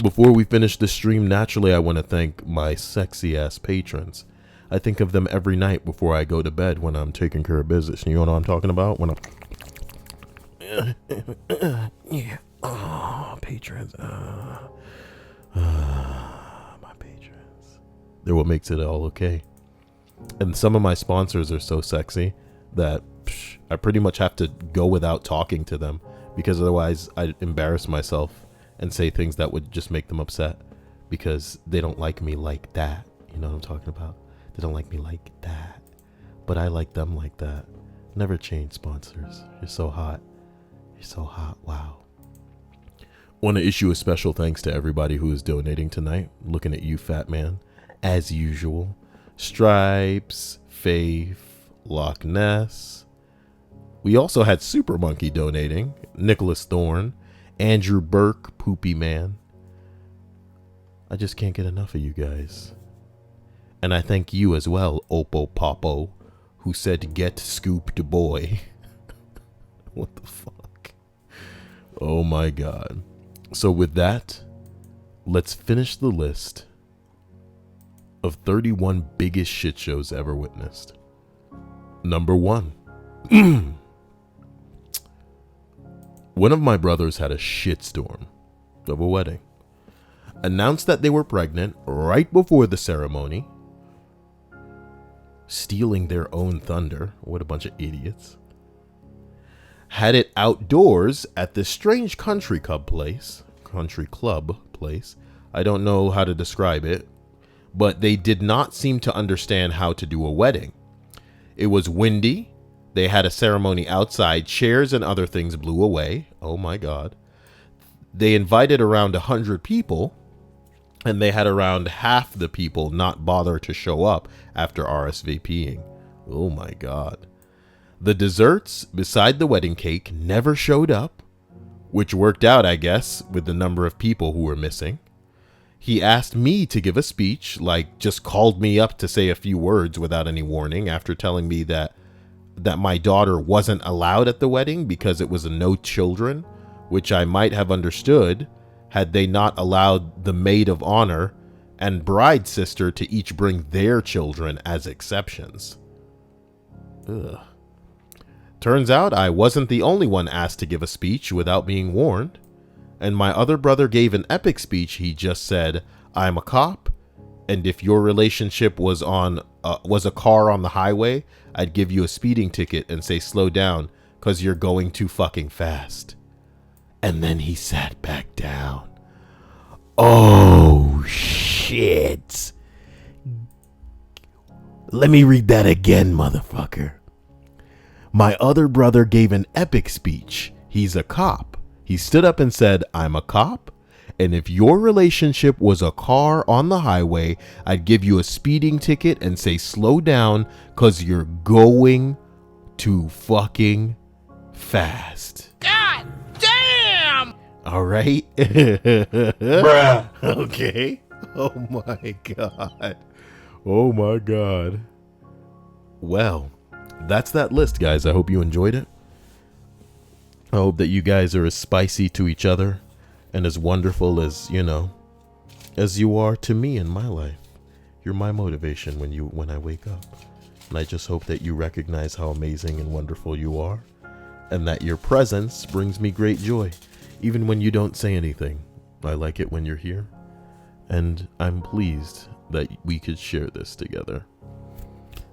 Before we finish this stream, naturally I want to thank my sexy ass patrons. I think of them every night before I go to bed when I'm taking care of business. You know what I'm talking about? When I'm... yeah. Oh, patrons. My patrons. They're what makes it all okay. And some of my sponsors are so sexy that I pretty much have to go without talking to them, because otherwise I'd embarrass myself and say things that would just make them upset, because they don't like me like that. You know what I'm talking about? They don't like me like that, but I like them like that. Never change, sponsors. You're so hot. You're so hot. Wow. Want to issue a special thanks to everybody who is donating tonight. Looking at you, fat man, as usual. Stripes, Faith, Loch Ness. We also had Super Monkey donating, Nicholas Thorne, Andrew Burke, Poopy Man. I just can't get enough of you guys. And I thank you as well, Oppo Popo, who said, "Get scooped, boy." What the fuck? Oh my god. So with that, let's finish the list of 31 biggest shit shows ever witnessed. Number 1. One of my brothers had a shitstorm of a wedding. Announced that they were pregnant right before the ceremony. Stealing their own thunder. What a bunch of idiots. Had it outdoors at this strange country club place. I don't know how to describe it, but they did not seem to understand how to do a wedding. It was windy. They had a ceremony outside. Chairs and other things blew away. Oh my god. They invited around 100 people, and they had around half the people not bother to show up after RSVPing. Oh my god. The desserts beside the wedding cake never showed up, which worked out, I guess, with the number of people who were missing. He asked me to give a speech, like just called me up to say a few words without any warning, after telling me that my daughter wasn't allowed at the wedding because it was a no children, which I might have understood had they not allowed the maid of honor and bride sister to each bring their children as exceptions. Ugh. Turns out I wasn't the only one asked to give a speech without being warned. And my other brother gave an epic speech. He just said, "I'm a cop, and if your relationship was a car on the highway, I'd give you a speeding ticket and say slow down because you're going too fucking fast." And then he sat back down. Oh, shit. Let me read that again, motherfucker. My other brother gave an epic speech. He's a cop. He stood up and said, "I'm a cop, and if your relationship was a car on the highway, I'd give you a speeding ticket and say slow down because you're going too fucking fast." God damn! All right. Bruh. Okay. Oh my god. Oh my god. Well, that's that list, guys. I hope you enjoyed it. I hope that you guys are as spicy to each other and as wonderful as, as you are to me in my life. You're my motivation when I wake up. And I just hope that you recognize how amazing and wonderful you are, and that your presence brings me great joy, even when you don't say anything. I like it when you're here, and I'm pleased that we could share this together.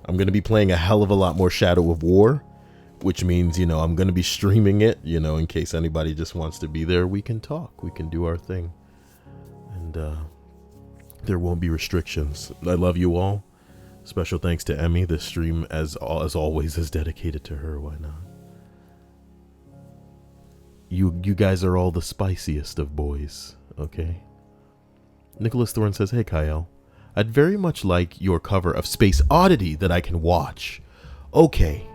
I'm going to be playing a hell of a lot more Shadow of War, which means, I'm going to be streaming it, in case anybody just wants to be there. We can talk. We can do our thing. And there won't be restrictions. I love you all. Special thanks to Emmy. This stream, as always, is dedicated to her. Why not? You guys are all the spiciest of boys, okay? Nicholas Thorne says, hey, Kyle. I'd very much like your cover of Space Oddity that I can watch. Okay.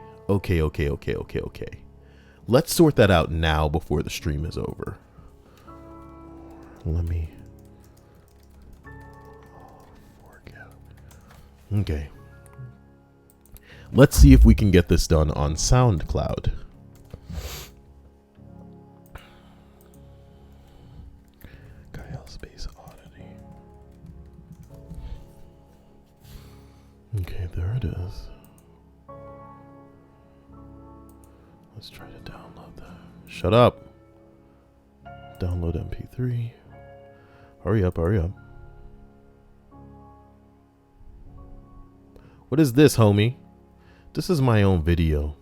Let's sort that out now before the stream is over. Let me... Okay. Let's see if we can get this done on SoundCloud. Kyle Space Oddity. Okay, there it is. Let's try to download that. Shut up. Download MP3. Hurry up. What is this, homie? This is my own video.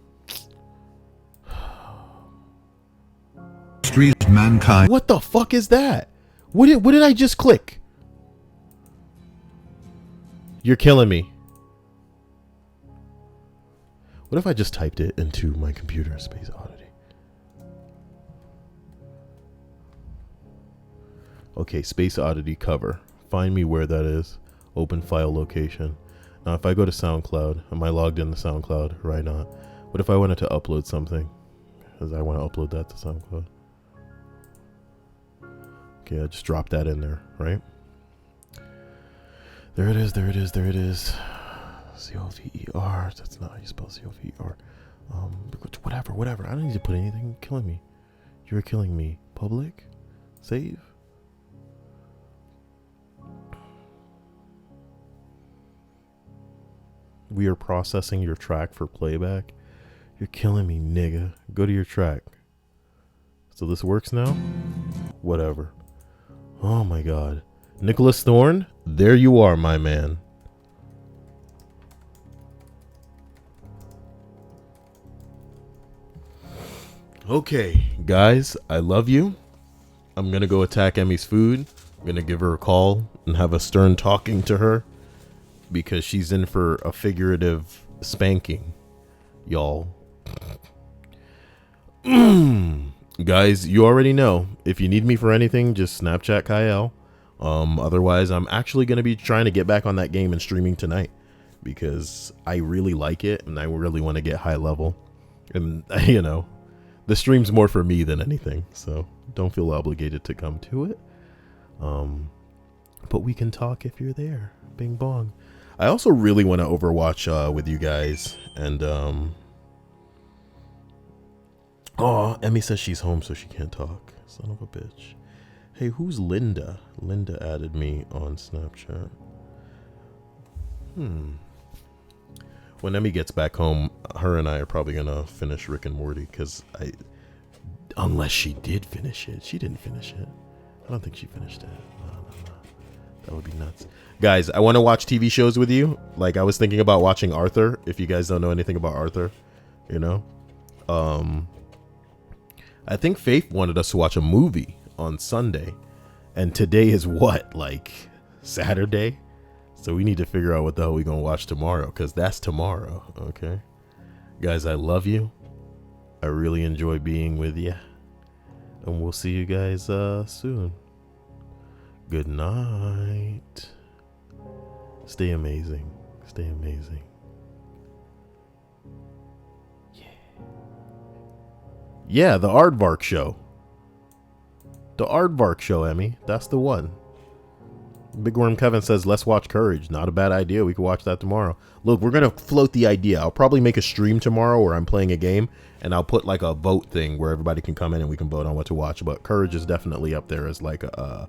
Street mankind. What the fuck is that? What did I just click? You're killing me. What if I just typed it into my computer, Space Oddity? Okay, Space Oddity cover. Find me where that is. Open file location. Now, if I go to SoundCloud, am I logged into SoundCloud? Right not. What if I wanted to upload something? Because I want to upload that to SoundCloud. Okay, I just dropped that in there, right? There it is. C-O-V-E-R. That's not how you spell C-O-V-E-R. Whatever. I don't need to put anything. You're killing me. You're killing me. Public? Save? We are processing your track for playback. You're killing me, nigga. Go to your track. So this works now? Whatever. Oh my god. Nicholas Thorne, there you are, my man. Okay, guys, I love you. I'm gonna go attack Emmy's food. I'm gonna give her a call and have a stern talking to her because she's in for a figurative spanking, y'all. Guys, you already know. If you need me for anything, just Snapchat Kyle. Otherwise, I'm actually gonna be trying to get back on that game and streaming tonight because I really like it and I really want to get high level. And you know, the stream's more for me than anything, so don't feel obligated to come to it. But we can talk if you're there. Bing bong. I also really want to Overwatch with you guys. And oh, Emmy says she's home so she can't talk. Son of a bitch. Hey, who's Linda? Linda added me on Snapchat. When Emmy gets back home, her and I are probably gonna finish Rick and Morty because unless she did finish it. She didn't finish it. I don't think she finished it. No. That would be nuts. Guys, I want to watch TV shows with you. Like, I was thinking about watching Arthur. If you guys don't know anything about Arthur, you know. I think Faith wanted us to watch a movie on Sunday. And today is what? Like, Saturday? So we need to figure out what the hell we're going to watch tomorrow. Because that's tomorrow, okay? Guys, I love you. I really enjoy being with you. And we'll see you guys soon. Good night. Stay amazing. Stay amazing. Yeah, the Aardvark show. The Aardvark show, Emmy. That's the one. Big Worm Kevin says, let's watch Courage. Not a bad idea. We could watch that tomorrow. Look, we're going to float the idea. I'll probably make a stream tomorrow where I'm playing a game. And I'll put like a vote thing where everybody can come in and we can vote on what to watch. But Courage is definitely up there as like a,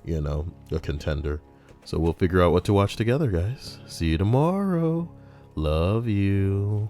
you know, a contender. So we'll figure out what to watch together, guys. See you tomorrow. Love you.